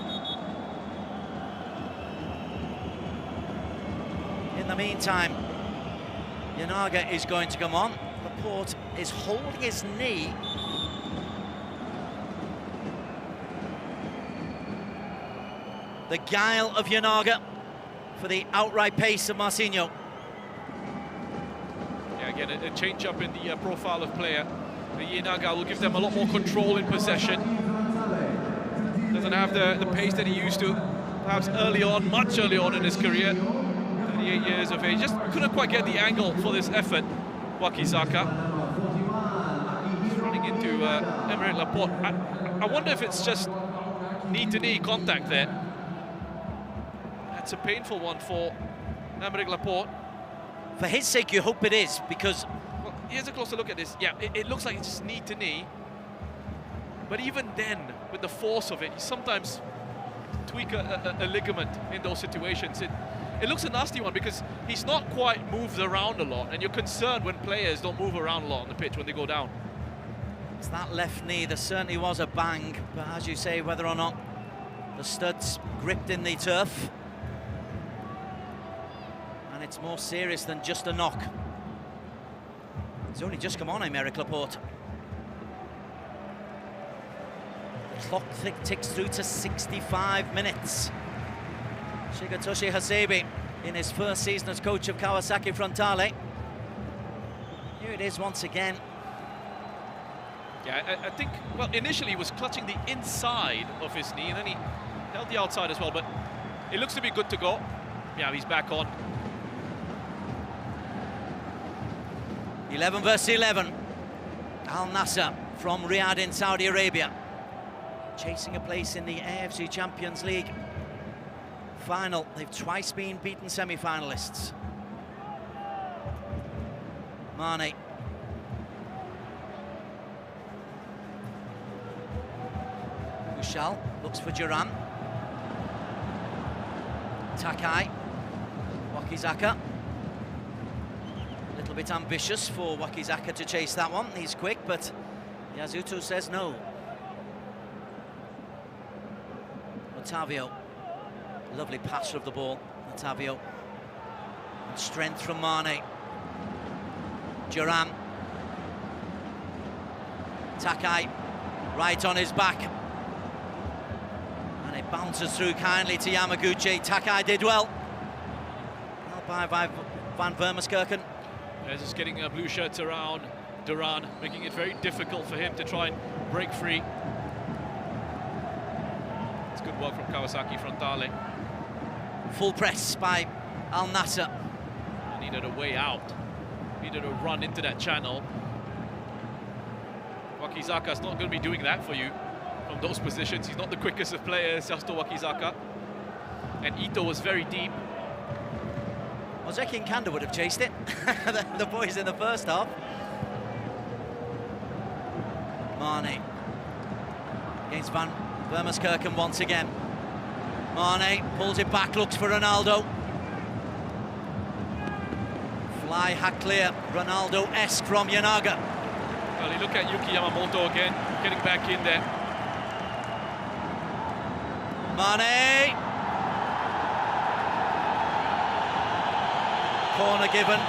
In the meantime, Yanaga is going to come on. Laporte is holding his knee. The guile of Yanaga for the outright pace of Marcinho. Yeah, again, a change up in the profile of player. The Yanaga will give them a lot more control in possession. Doesn't have the pace that he used to, perhaps early on, much early on in his career. 38 years of age, just couldn't quite get the angle for this effort. Wakizaka running into Aymeric Laporte. I wonder if it's just knee-to-knee contact there. That's a painful one for Aymeric Laporte. For his sake, you hope it is, because... Well, here's a closer look at this. Yeah, it looks like it's just knee-to-knee. But even then, with the force of it, you sometimes tweak a ligament in those situations. It looks a nasty one because he's not quite moved around a lot, and you're concerned when players don't move around a lot on the pitch when they go down. It's that left knee. There certainly was a bang, but as you say, whether or not the studs gripped in the turf, and it's more serious than just a knock. He's only just come on, Aymeric Laporte. The clock ticks through to 65 minutes. Shigetoshi Hasebe in his first season as coach of Kawasaki Frontale. Here it is once again. Yeah, I think, well, initially he was clutching the inside of his knee, and then he held the outside as well, but it looks to be good to go. Yeah, he's back on. 11 versus 11. Al-Nassr from Riyadh in Saudi Arabia, chasing a place in the AFC Champions League final. They've twice been beaten semi-finalists. Mane. Ushal looks for Duran. Takai. Wakizaka. A little bit ambitious for Wakizaka to chase that one. He's quick, but Yasuto says no. Otavio. Lovely passer of the ball, Otavio. And strength from Mane. Duran. Takai, right on his back. And it bounces through kindly to Yamaguchi. Takai did well. Well by Van Vermeerkerken. Yeah, just getting blue shirts around Duran, making it very difficult for him to try and break free. It's good work from Kawasaki Frontale. Full press by Al-Nassr. Needed a way out. Needed a run into that channel. Wakizaka's not going to be doing that for you from those positions. He's not the quickest of players, Yasuto Wakizaka. And Ito was very deep. Ozeki and Kanda would have chased it. the boys in the first half. Mane against Van Vermeerkerken once again. Mane pulls it back, looks for Ronaldo. Fly hack clear, Ronaldo-esque from Yanaga. Well, you look at Yuki Yamamoto again, getting back in there. Mane. Corner given.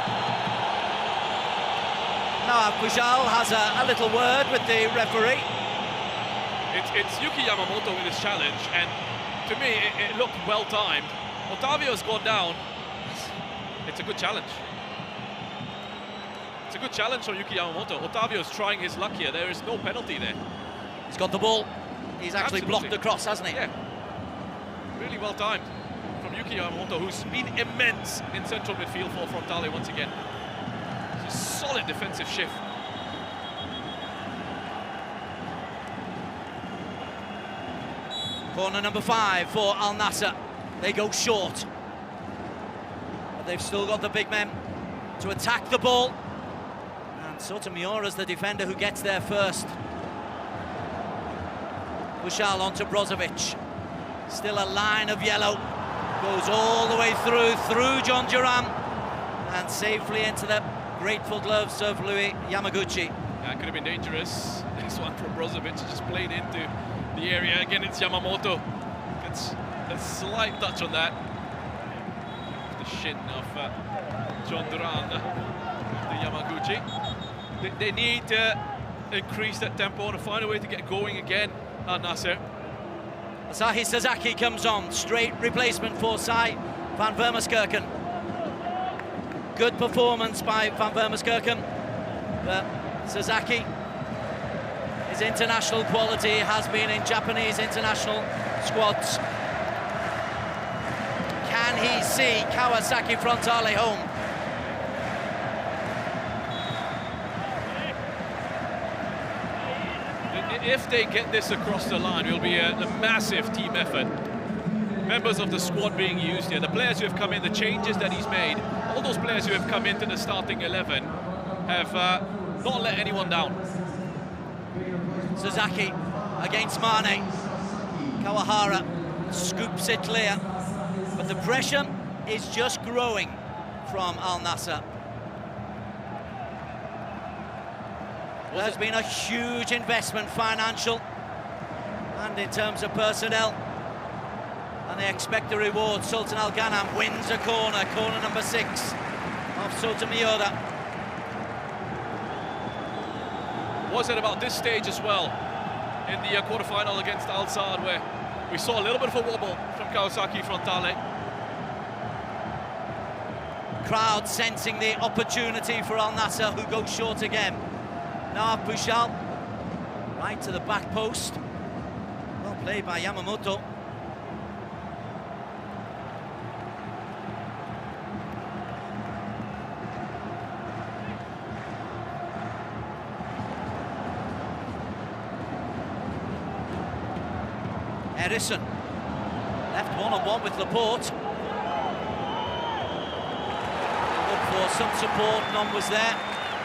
Now Pujol has a little word with the referee. It's Yuki Yamamoto with his challenge, and to me, it looked well timed. Otavio's gone down. It's a good challenge. It's a good challenge from Yuki Yamamoto. Otavio's trying his luck here. There is no penalty there. He's got the ball. He's actually Absolutely. blocked the cross, hasn't he? Yeah. Really well timed from Yuki Yamamoto, who's been immense in central midfield for Frontale once again. It's a solid defensive shift. Corner number 5 for Al-Nassr. They go short. But they've still got the big men to attack the ball. And Sotomayora's the defender who gets there first. Bushal onto Brozovic. Still a line of yellow. Goes all the way through John Duran. And safely into the grateful gloves of Louis Yamaguchi. That could have been dangerous. This one from Brozovic just played into the area. Again, it's Yamamoto. Gets a slight touch on that. The shin of John Duran, the Yamaguchi. They need to increase that tempo and find a way to get going again, Al-Nassr. Asahi Sasaki comes on, straight replacement for Sai van Vermeerkerken. Good performance by van Vermeerkerken, but Sasaki, his international quality has been in Japanese international squads. Can he see Kawasaki Frontale home? If they get this across the line, it will be a massive team effort. Members of the squad being used here, the players who have come in, the changes that he's made, all those players who have come into the starting 11 have not let anyone down. Sasaki against Mane. Kawahara scoops it clear, but the pressure is just growing from Al-Nassr. There's been a huge investment, financial and in terms of personnel, and they expect the reward. Sultan Al Ghanam wins a corner number 6 of Sotomayor. Was it about this stage as well in the quarter-final against Al Saad, where we saw a little bit of a wobble from Kawasaki Frontale. Crowd sensing the opportunity for Al-Nassr, who goes short again. Now Bushal, right to the back post. Well played by Yamamoto. Edison, left one-on-one with Laporte. Look for some support, none was there.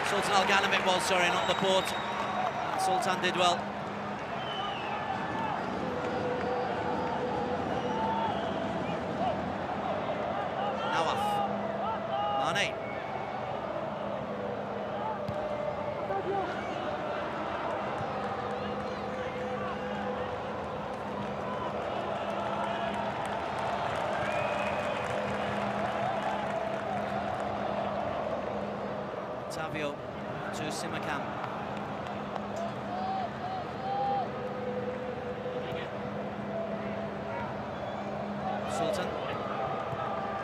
Sultan Al Ghanam it was, sorry, not Laporte. And Sultan did well. Nawaf. Mane. Tavio to Simakam. Sultan.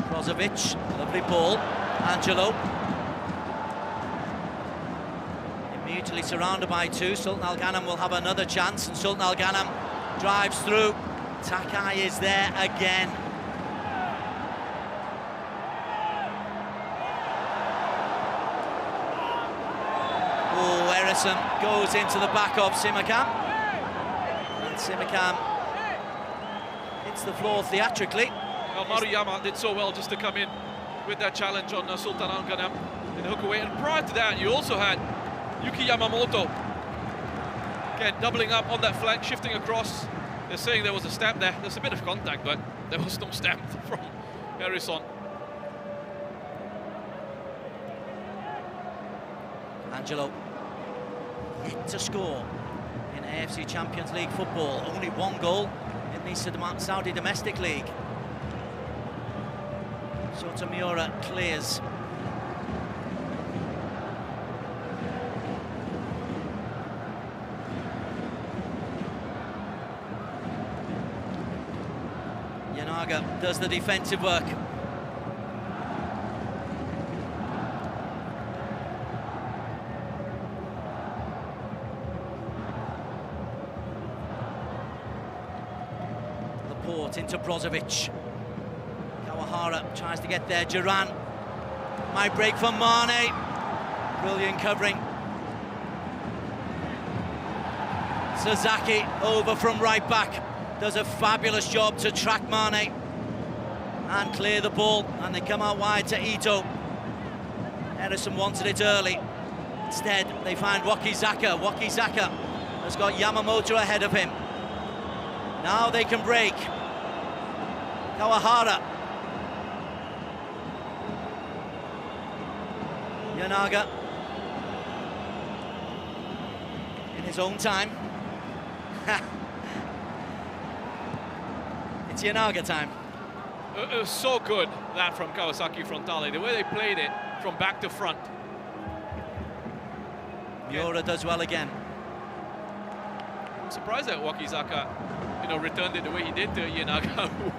Brozovic, lovely ball. Angelo. Immediately surrounded by 2. Sultan Al Ghanam will have another chance, and Sultan Al Ghanam drives through. Takai is there again. Goes into the back of Simakam, and Simakam hits the floor theatrically. Well, Maruyama did so well just to come in with that challenge on Sultan Al Ghanam in the hook away. And prior to that, you also had Yuki Yamamoto again doubling up on that flank, shifting across. They're saying there was a stamp there. There's a bit of contact, but there was no stamp from Harrison. Angelo. Yet to score in AFC Champions League football. Only 1 goal in the Saudi Domestic League. Sotomayor clears. Yanaga does the defensive work. Laporte into Brozovic. Kawahara tries to get there. Duran might break for Mane. Brilliant covering. Sasaki over from right back. Does a fabulous job to track Mane and clear the ball, and they come out wide to Ito. Edison wanted it early. Instead, they find Wakizaka. Wakizaka has got Yamamoto ahead of him. Now they can break. Kawahara. Yanaga. In his own time. It's Yanaga time. It was so good, that from Kawasaki Frontale, the way they played it from back to front. Miura does well again. I'm surprised that Wakizaka, returned it the way he did to Yanaga, who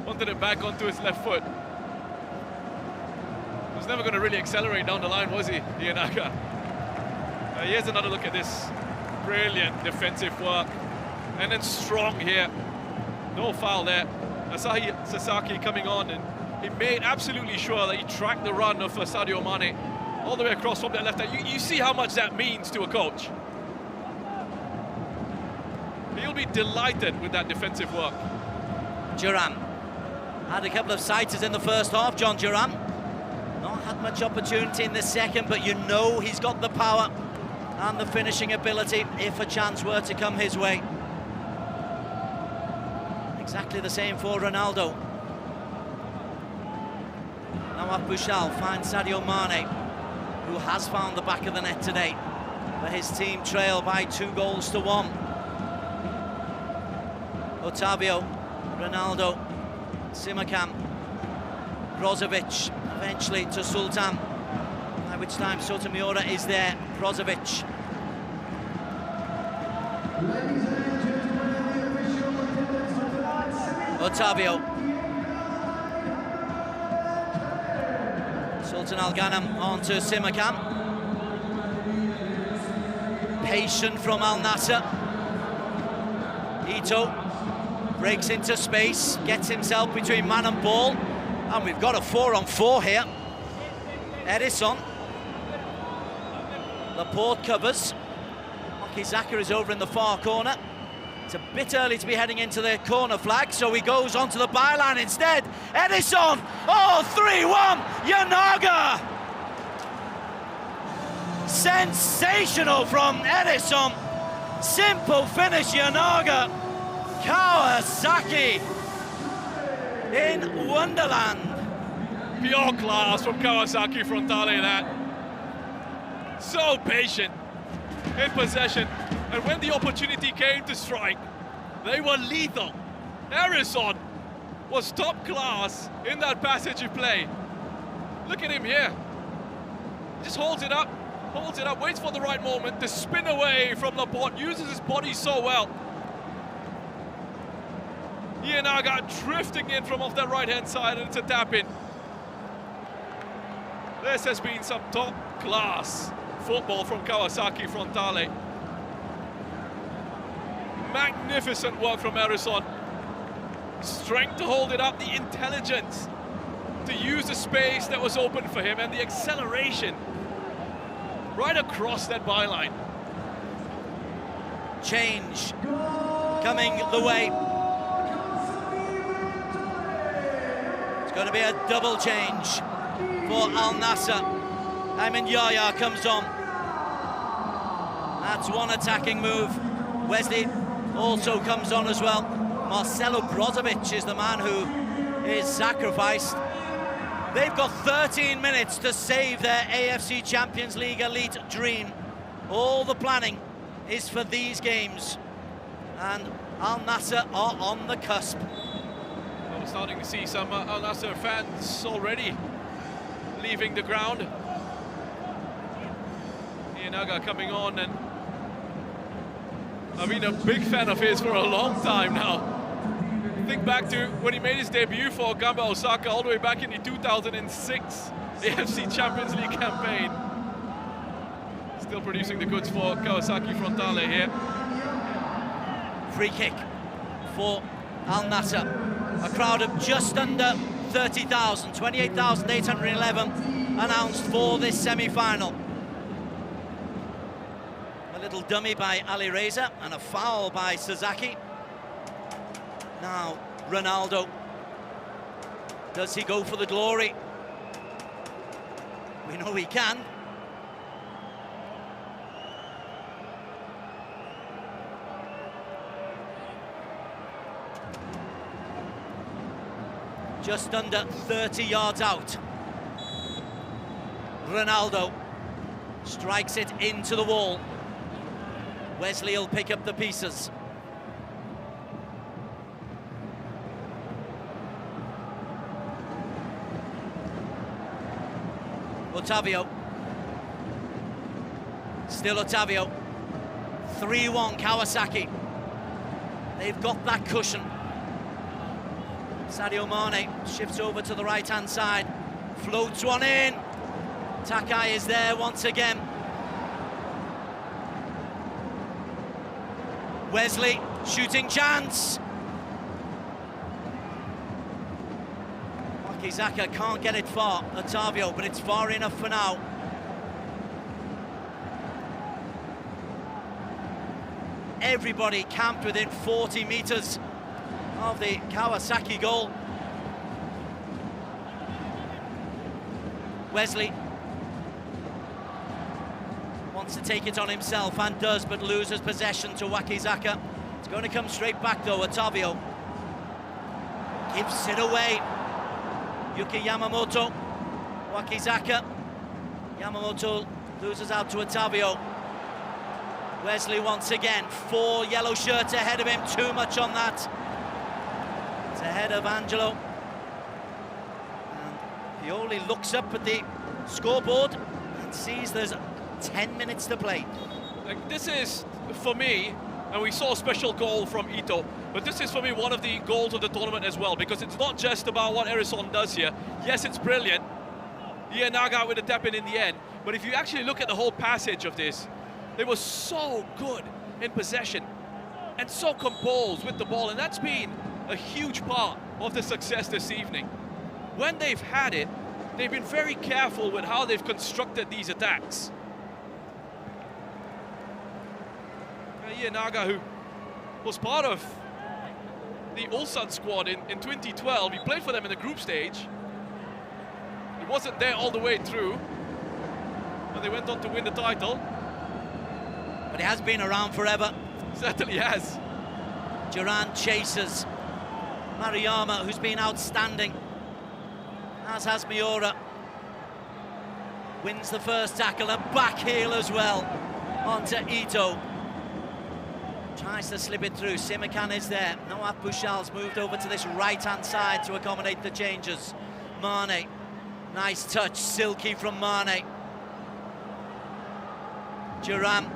wanted it back onto his left foot. He was never going to really accelerate down the line, was he, Yanaga? Here's another look at this. Brilliant defensive work. And then strong here. No foul there. Asahi Sasaki coming on, and he made absolutely sure that he tracked the run of Sadio Mane all the way across from that left hand. You see how much that means to a coach. He'll be delighted with that defensive work. Duran had a couple of sighters in the first half, John Duran. Not had much opportunity in the second, but he's got the power and the finishing ability if a chance were to come his way. Exactly the same for Ronaldo. Nawaf Bouchal finds Sadio Mane, who has found the back of the net today, but his team trail by 2-1. Otavio, Ronaldo, Simakam, Brozovic, eventually to Sultan, by which time Sotomayor is there. Brozovic. Otavio. Sultan Al-Ghanam on to Simakam. Patient from Al-Nassr. Ito breaks into space, gets himself between man and ball, and we've got a 4-on-4 here. Edison. Laporte covers. Wakizaka is over in the far corner. It's a bit early to be heading into the corner flag, so he goes onto the byline instead. Edison! Oh, 3-1! Yanaga! Sensational from Edison. Simple finish, Yanaga. Kawasaki in Wonderland. Pure class from Kawasaki Frontale, that. So patient in possession, and when the opportunity came to strike, they were lethal. Harrison was top class in that passage of play. Look at him here. Just holds it up, waits for the right moment to spin away from Laporte, uses his body so well. Yanaga drifting in from off that right-hand side, and it's a tap-in. This has been some top-class football from Kawasaki Frontale. Magnificent work from Harrison. Strength to hold it up, the intelligence to use the space that was open for him, and the acceleration right across that byline. Change coming the way. It's going to be a double change for Al-Nassr. Ayman Yahya comes on. That's one attacking move. Wesley also comes on as well. Marcelo Brozovic is the man who is sacrificed. They've got 13 minutes to save their AFC Champions League Elite dream. All the planning is for these games, and Al-Nassr are on the cusp. We're starting to see some Al-Nassr fans already leaving the ground. Yanaga coming on, and I've been a big fan of his for a long time now. think back to when he made his debut for Gamba Osaka all the way back in the 2006 AFC Champions League campaign. Still producing the goods for Kawasaki Frontale here. Free kick for Al-Nassr. A crowd of just under 30,000, 28,811 announced for this semi-final. A little dummy by Ali Reza and a foul by Sasaki. Now Ronaldo, does he go for the glory? We know he can. Just under 30 yards out. Ronaldo strikes it into the wall. Wesley will pick up the pieces. Otavio. Still Otavio. 3-1 Kawasaki. They've got that cushion. Sadio Mane shifts over to the right-hand side. Floats one in. Takai is there once again. Wesley, shooting chance. Wakizaka can't get it far, Otavio, but it's far enough for now. Everybody camped within 40 metres of the Kawasaki goal. Wesley wants to take it on himself and does, but loses possession to Wakizaka. It's going to come straight back though. Otavio gives it away. Yuki Yamamoto. Wakizaka. Yamamoto loses out to Otavio. Wesley once again. 4 yellow shirts ahead of him. Too much on that. It's ahead of Angelo. And Pioli looks up at the scoreboard and sees there's 10 minutes to play. Like, this is, for me, and we saw a special goal from Ito, but this is for me one of the goals of the tournament as well, because it's not just about what Erison does here. Yes, it's brilliant. Naga with a tap-in the end, but if you actually look at the whole passage of this, they were so good in possession and so composed with the ball, and that's been a huge part of the success this evening. When they've had it, they've been very careful with how they've constructed these attacks. Naga, who was part of the Ulsan squad in 2012, he played for them in the group stage. He wasn't there all the way through, but they went on to win the title. But he has been around forever. Certainly has. Duran chases Mariyama, who's been outstanding, as has Miura. Wins the first tackle, and back heel as well onto Ito. Tries to slip it through. Simakan is there. Noah Bushal's moved over to this right-hand side to accommodate the changes. Mane. Nice touch. Silky from Mane. Duran.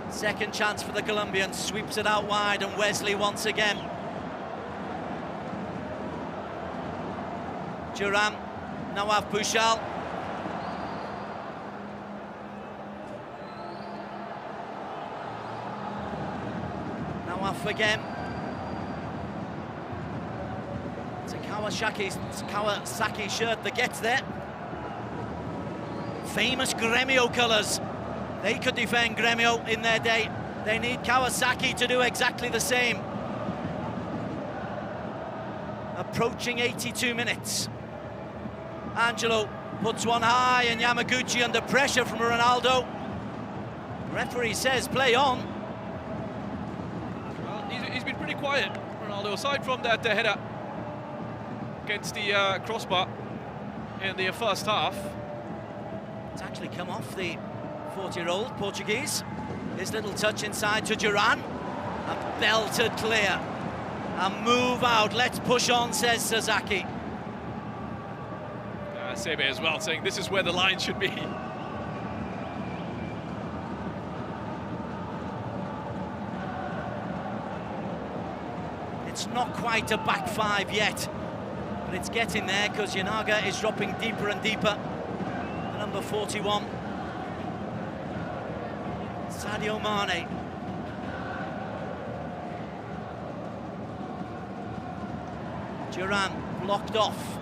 Second chance for the Colombians. Sweeps it out wide, and Wesley once again. Duran. Noah Bushal. Off again. It's a Kawasaki shirt that gets there. Famous Gremio colours. They could defend Gremio in their day. They need Kawasaki to do exactly the same. Approaching 82 minutes. Angelo puts one high, and Yamaguchi under pressure from Ronaldo. Referee says play on. He's been pretty quiet, Ronaldo, aside from that header against the crossbar in the first half. It's actually come off the 40-year-old Portuguese. His little touch inside to Duran. A belted clear. A move out. Let's push on, says Sasaki. Sebe as well, saying this is where the line should be. It's It's not quite a back five yet, but it's getting there because Yanaga is dropping deeper and deeper. Number 41, Sadio Mane. Duran blocked off.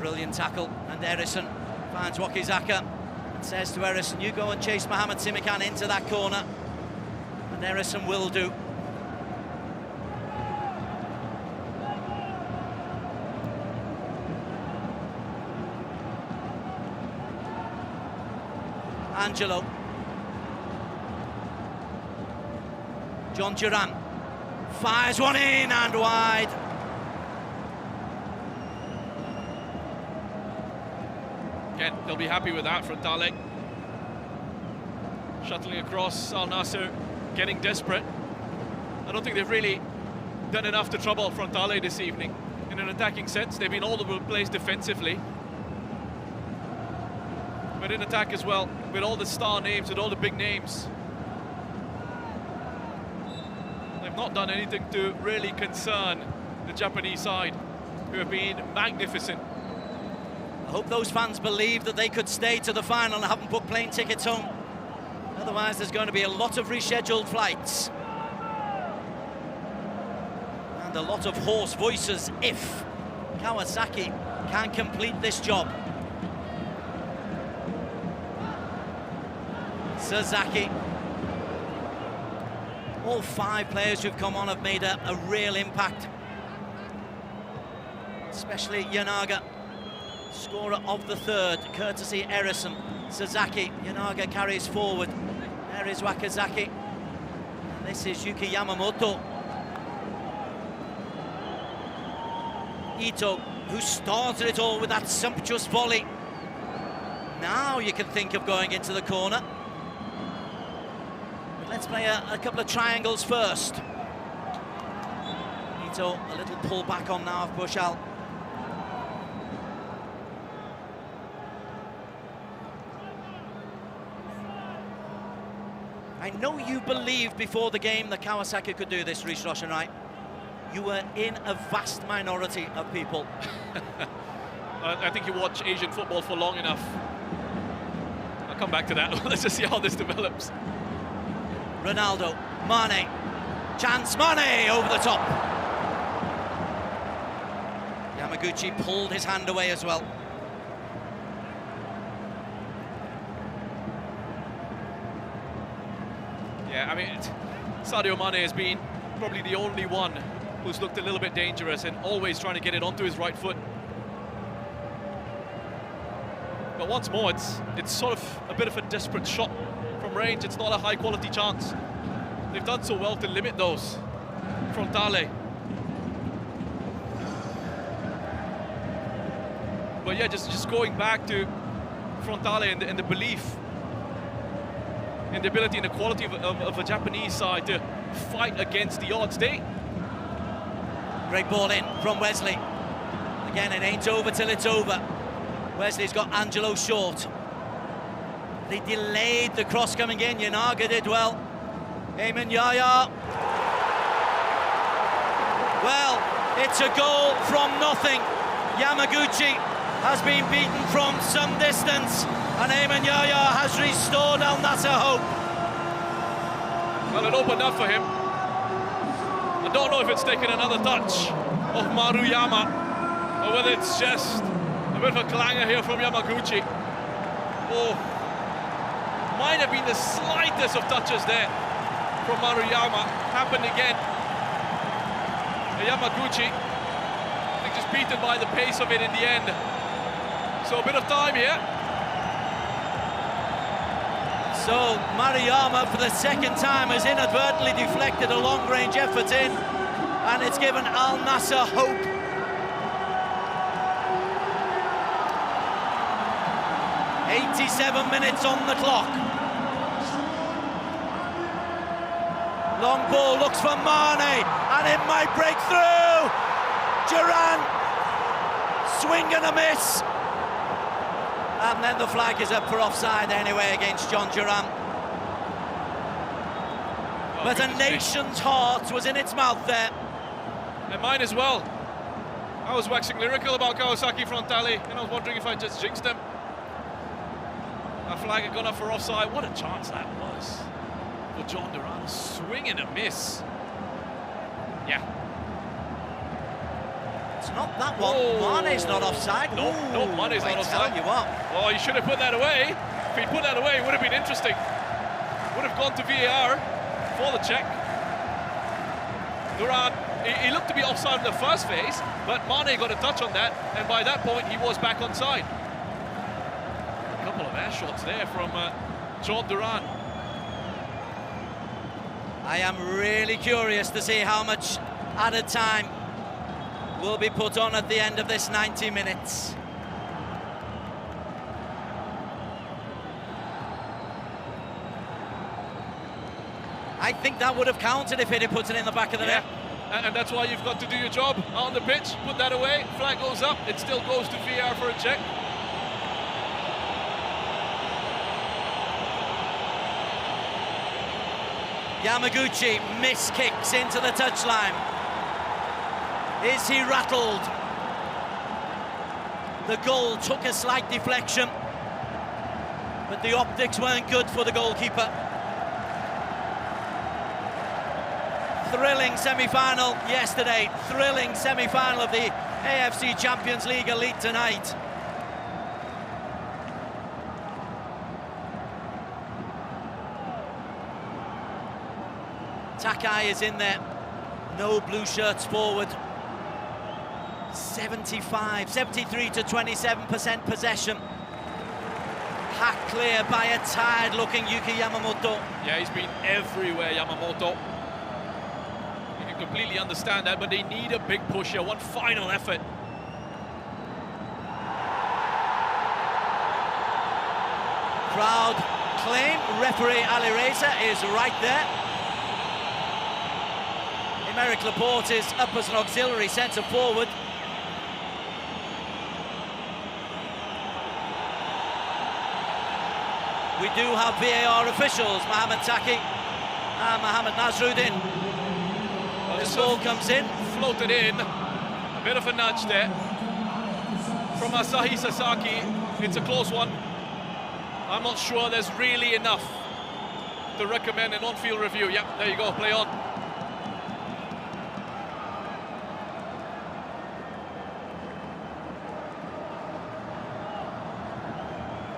Brilliant tackle, and Erison finds Wakizaka and says to Erison, you go and chase Mohamed Simikan into that corner, and Erison will do. Angelo. John Duran fires one in and wide. Again, they'll be happy with that. Frontale shuttling across. Al-Nassr getting desperate. I don't think they've really done enough to trouble Frontale this evening in an attacking sense. They've been all over the place defensively, but in attack as well, with all the star names, with all the big names. They've not done anything to really concern the Japanese side, who have been magnificent. I hope those fans believe that they could stay to the final and haven't booked plane tickets home. Otherwise, there's going to be a lot of rescheduled flights. And a lot of hoarse voices if Kawasaki can complete this job. Sasaki. All 5 players who've come on have made a real impact. Especially Yanaga, scorer of the 3rd, courtesy Erison. Sasaki, Yanaga carries forward. There is Wakizaki. And this is Yuki Yamamoto. Ito, who started it all with that sumptuous volley. Now you can think of going into the corner. Let's play a couple of triangles first. Ito, a little pull back on now of Bushal. I know you believed before the game that Kawasaki could do this, Rhys Roshan-Wright. You were in a vast minority of people. I think you watch Asian football for long enough. I'll come back to that. Let's just see how this develops. Ronaldo, Mane, chance, Mane over the top. Yamaguchi pulled his hand away as well. Yeah, I mean, Sadio Mane has been probably the only one who's looked a little bit dangerous and always trying to get it onto his right foot. But once more, it's sort of a bit of a desperate shot from range. It's not a high-quality chance. They've done so well to limit those. Frontale. But yeah, just going back to Frontale and the belief in the ability and the quality of a Japanese side to fight against the odds. Great ball in from Wesley. Again, it ain't over till it's over. Wesley's got Angelo short. They delayed the cross coming in. Yanaga did well. Eamon Yaya. Well, it's a goal from nothing. Yamaguchi has been beaten from some distance, and Eamon Yaya has restored Al-Nassr hope. Well, it opened up for him. I don't know if it's taken another touch of Maruyama, or whether it's just a bit of a clanger here from Yamaguchi. Oh, might have been the slightest of touches there from Maruyama. Happened again. Yamaguchi, I think, just beaten by the pace of it in the end. So a bit of time here. So Maruyama, for the 2nd time, has inadvertently deflected a long-range effort in, and it's given Al-Nassr hope. "87 minutes on the clock. Long ball looks for Mane, and it might break through. Duran, swing and a miss. And then the flag is up for offside anyway against John Duran. But a nation's heart was in its mouth there. And mine as well. I was waxing lyrical about Kawasaki Frontale, and I was wondering if I just jinxed them. A flag had gone up for offside. What a chance that was for John Duran. Swing and a miss. Yeah. It's not that one. Oh. Mane's not offside. No, Mane's not offside. I tell you what. Oh, you should have put that away. If he'd put that away, it would have been interesting. Would have gone to VAR for the check. Duran, he looked to be offside in the first phase, but Mane got a touch on that, and by that point he was back onside. A couple of air shots there from John Duran. I am really curious to see how much added time will be put on at the end of this 90 minutes. I think that would have counted if he'd have put it in the back of the net. And that's why you've got to do your job on the pitch. Put that away, flag goes up, it still goes to VAR for a check. Yamaguchi miskicks into the touchline. Is he rattled? The goal took a slight deflection, but the optics weren't good for the goalkeeper. Thrilling semi-final yesterday, thrilling semi-final of the AFC Champions League Elite tonight. Takai is in there, no blue shirts forward. 73 to 27% possession. Hacked clear by a tired-looking Yuki Yamamoto. Yeah, he's been everywhere, Yamamoto. You can completely understand that, but they need a big push here, one final effort. Crowd claim referee Ali Reza is right there. Emerick Laporte is up as an auxiliary centre forward. We do have VAR officials, Mohamed Taki and Mohamed Nasruddin. Well, this ball comes in. Floated in, a bit of a nudge there. From Asahi Sasaki, it's a close one. I'm not sure there's really enough to recommend an on-field review. Yep, there you go, play on.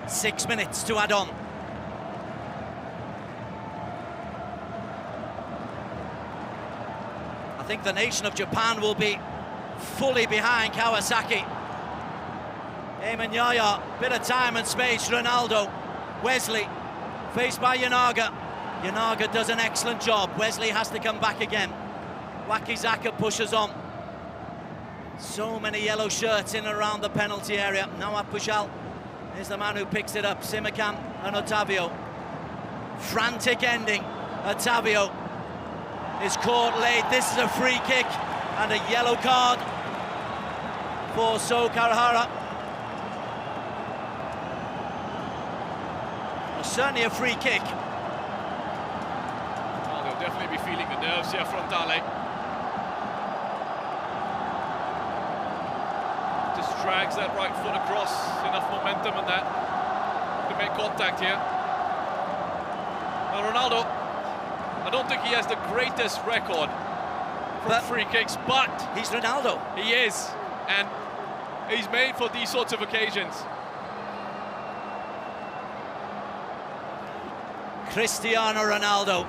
Six minutes to add on. I think the nation of Japan will be fully behind Kawasaki. Eamon Yaya, bit of time and space. Ronaldo, Wesley, faced by Yanaga. Yanaga does an excellent job. Wesley has to come back again. Wakizaka pushes on. So many yellow shirts in and around the penalty area. Nawab Pushal is the man who picks it up. Simakan and Otavio. Frantic ending. Otavio is caught late. This is a free kick and a yellow card for So Karahara. Well, certainly a free kick. Well, they'll definitely be feeling the nerves here, Frontale. Just drags that right foot across, enough momentum and that to make contact here. Well, Ronaldo, I don't think he has the greatest record from free kicks, but he's Ronaldo. He is, and he's made for these sorts of occasions. Cristiano Ronaldo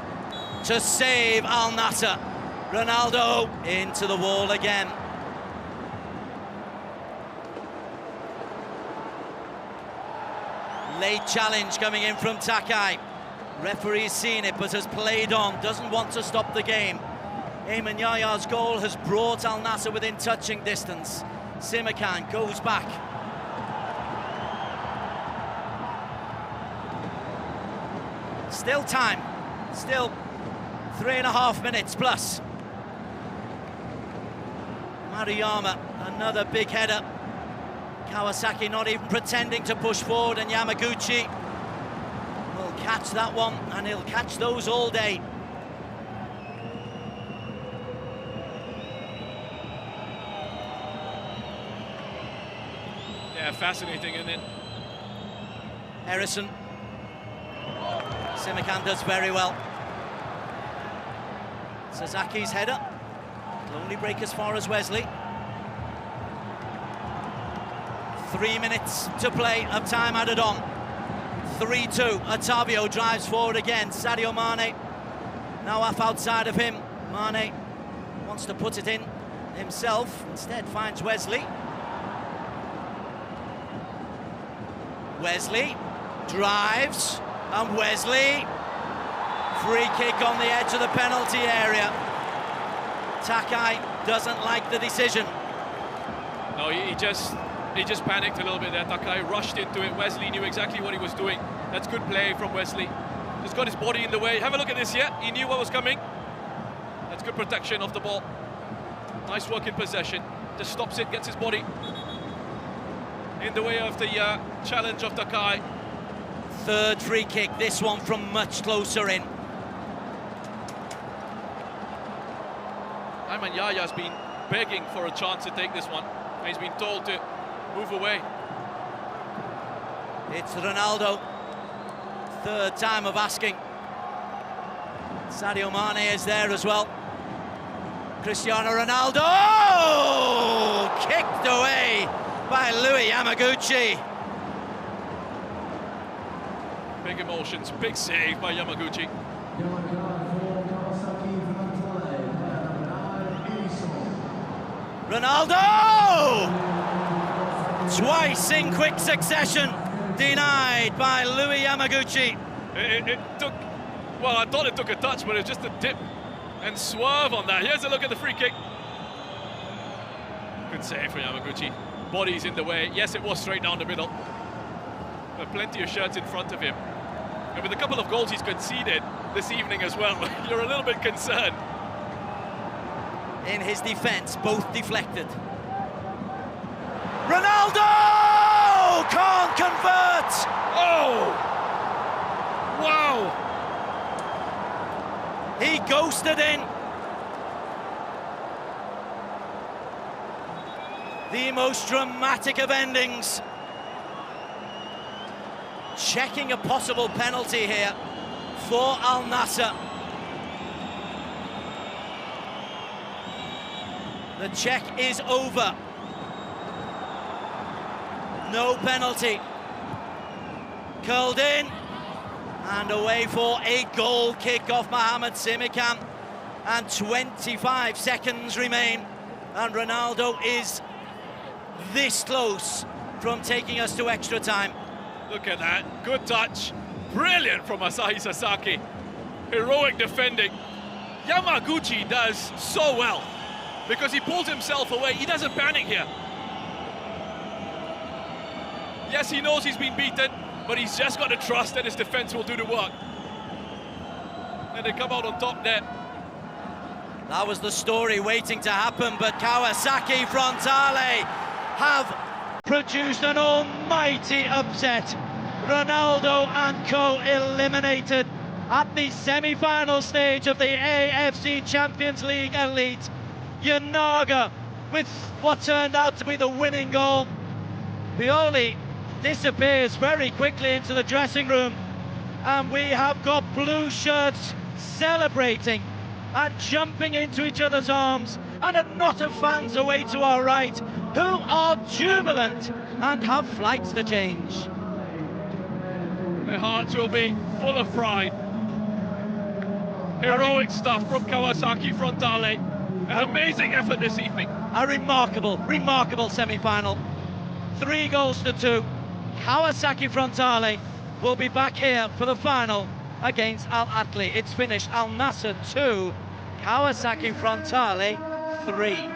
to save Al-Nassr. Ronaldo into the wall again. Late challenge coming in from Takai. Referee's seen it but has played on, doesn't want to stop the game. Eamon Yaya's goal has brought Al-Nassr within touching distance. Simakan goes back. Still time, still 3.5 minutes plus. Maruyama, another big header. Kawasaki not even pretending to push forward, and Yamaguchi will catch that one, and he'll catch those all day. Yeah, fascinating, isn't it? Harrison. Simikan does very well. Sasaki's header. It'll only break as far as Wesley. 3 minutes to play of time added on. 3-2. Otavio drives forward again. Sadio Mane now off outside of him. Mane wants to put it in himself. Instead finds Wesley. Wesley drives, and Wesley, free kick on the edge of the penalty area. Takai doesn't like the decision. No, he just panicked a little bit there. Takai rushed into it. Wesley knew exactly what he was doing. That's good play from Wesley. Just got his body in the way. Have a look at this, yeah? He knew what was coming. That's good protection of the ball. Nice work in possession. Just stops it, gets his body in the way of the challenge of Takai. Third free kick, this one from much closer in. Ayman Yaya's been begging for a chance to take this one. He's been told to move away. It's Ronaldo. Third time of asking. Sadio Mane is there as well. Cristiano Ronaldo! Kicked away by Louis Yamaguchi. Big emotions, big save by Yamaguchi. Yellow card for Kawasaki Frontale, player number 9, Ronaldo! Twice in quick succession, denied by Louis Yamaguchi. It took, well, I thought it took a touch, but it was just a dip and swerve on that. Here's a look at the free kick. Good save for Yamaguchi. Body's in the way. Yes, it was straight down the middle, but plenty of shirts in front of him. And with a couple of goals he's conceded this evening as well, you're a little bit concerned. In his defence, both deflected. Ronaldo! Can't convert! Oh! Wow! He ghosted in. The most dramatic of endings. Checking a possible penalty here for Al-Nassr. The check is over. No penalty. Curled in and away for a goal kick off Mohamed Simikan. And 25 seconds remain, and Ronaldo is this close from taking us to extra time. Look at that, good touch. Brilliant from Asahi Sasaki. Heroic defending. Yamaguchi does so well because he pulls himself away. He doesn't panic here. Yes, he knows he's been beaten, but he's just got to trust that his defense will do the work. And they come out on top there. That was the story waiting to happen, but Kawasaki Frontale have produced an almighty upset. Ronaldo and co eliminated at the semi-final stage of the AFC Champions League Elite. Yanaga with what turned out to be the winning goal. Pioli disappears very quickly into the dressing room, and we have got blue shirts celebrating and jumping into each other's arms, and a knot of fans away to our right who are jubilant and have flights to change. Their hearts will be full of pride. Heroic stuff from Kawasaki Frontale. An amazing effort this evening. A remarkable semi-final. 3-2. Kawasaki Frontale will be back here for the final against Al-Atli. It's finished. Al-Nassr 2, Kawasaki Frontale 3.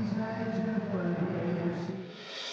Activities Manager for the AFC.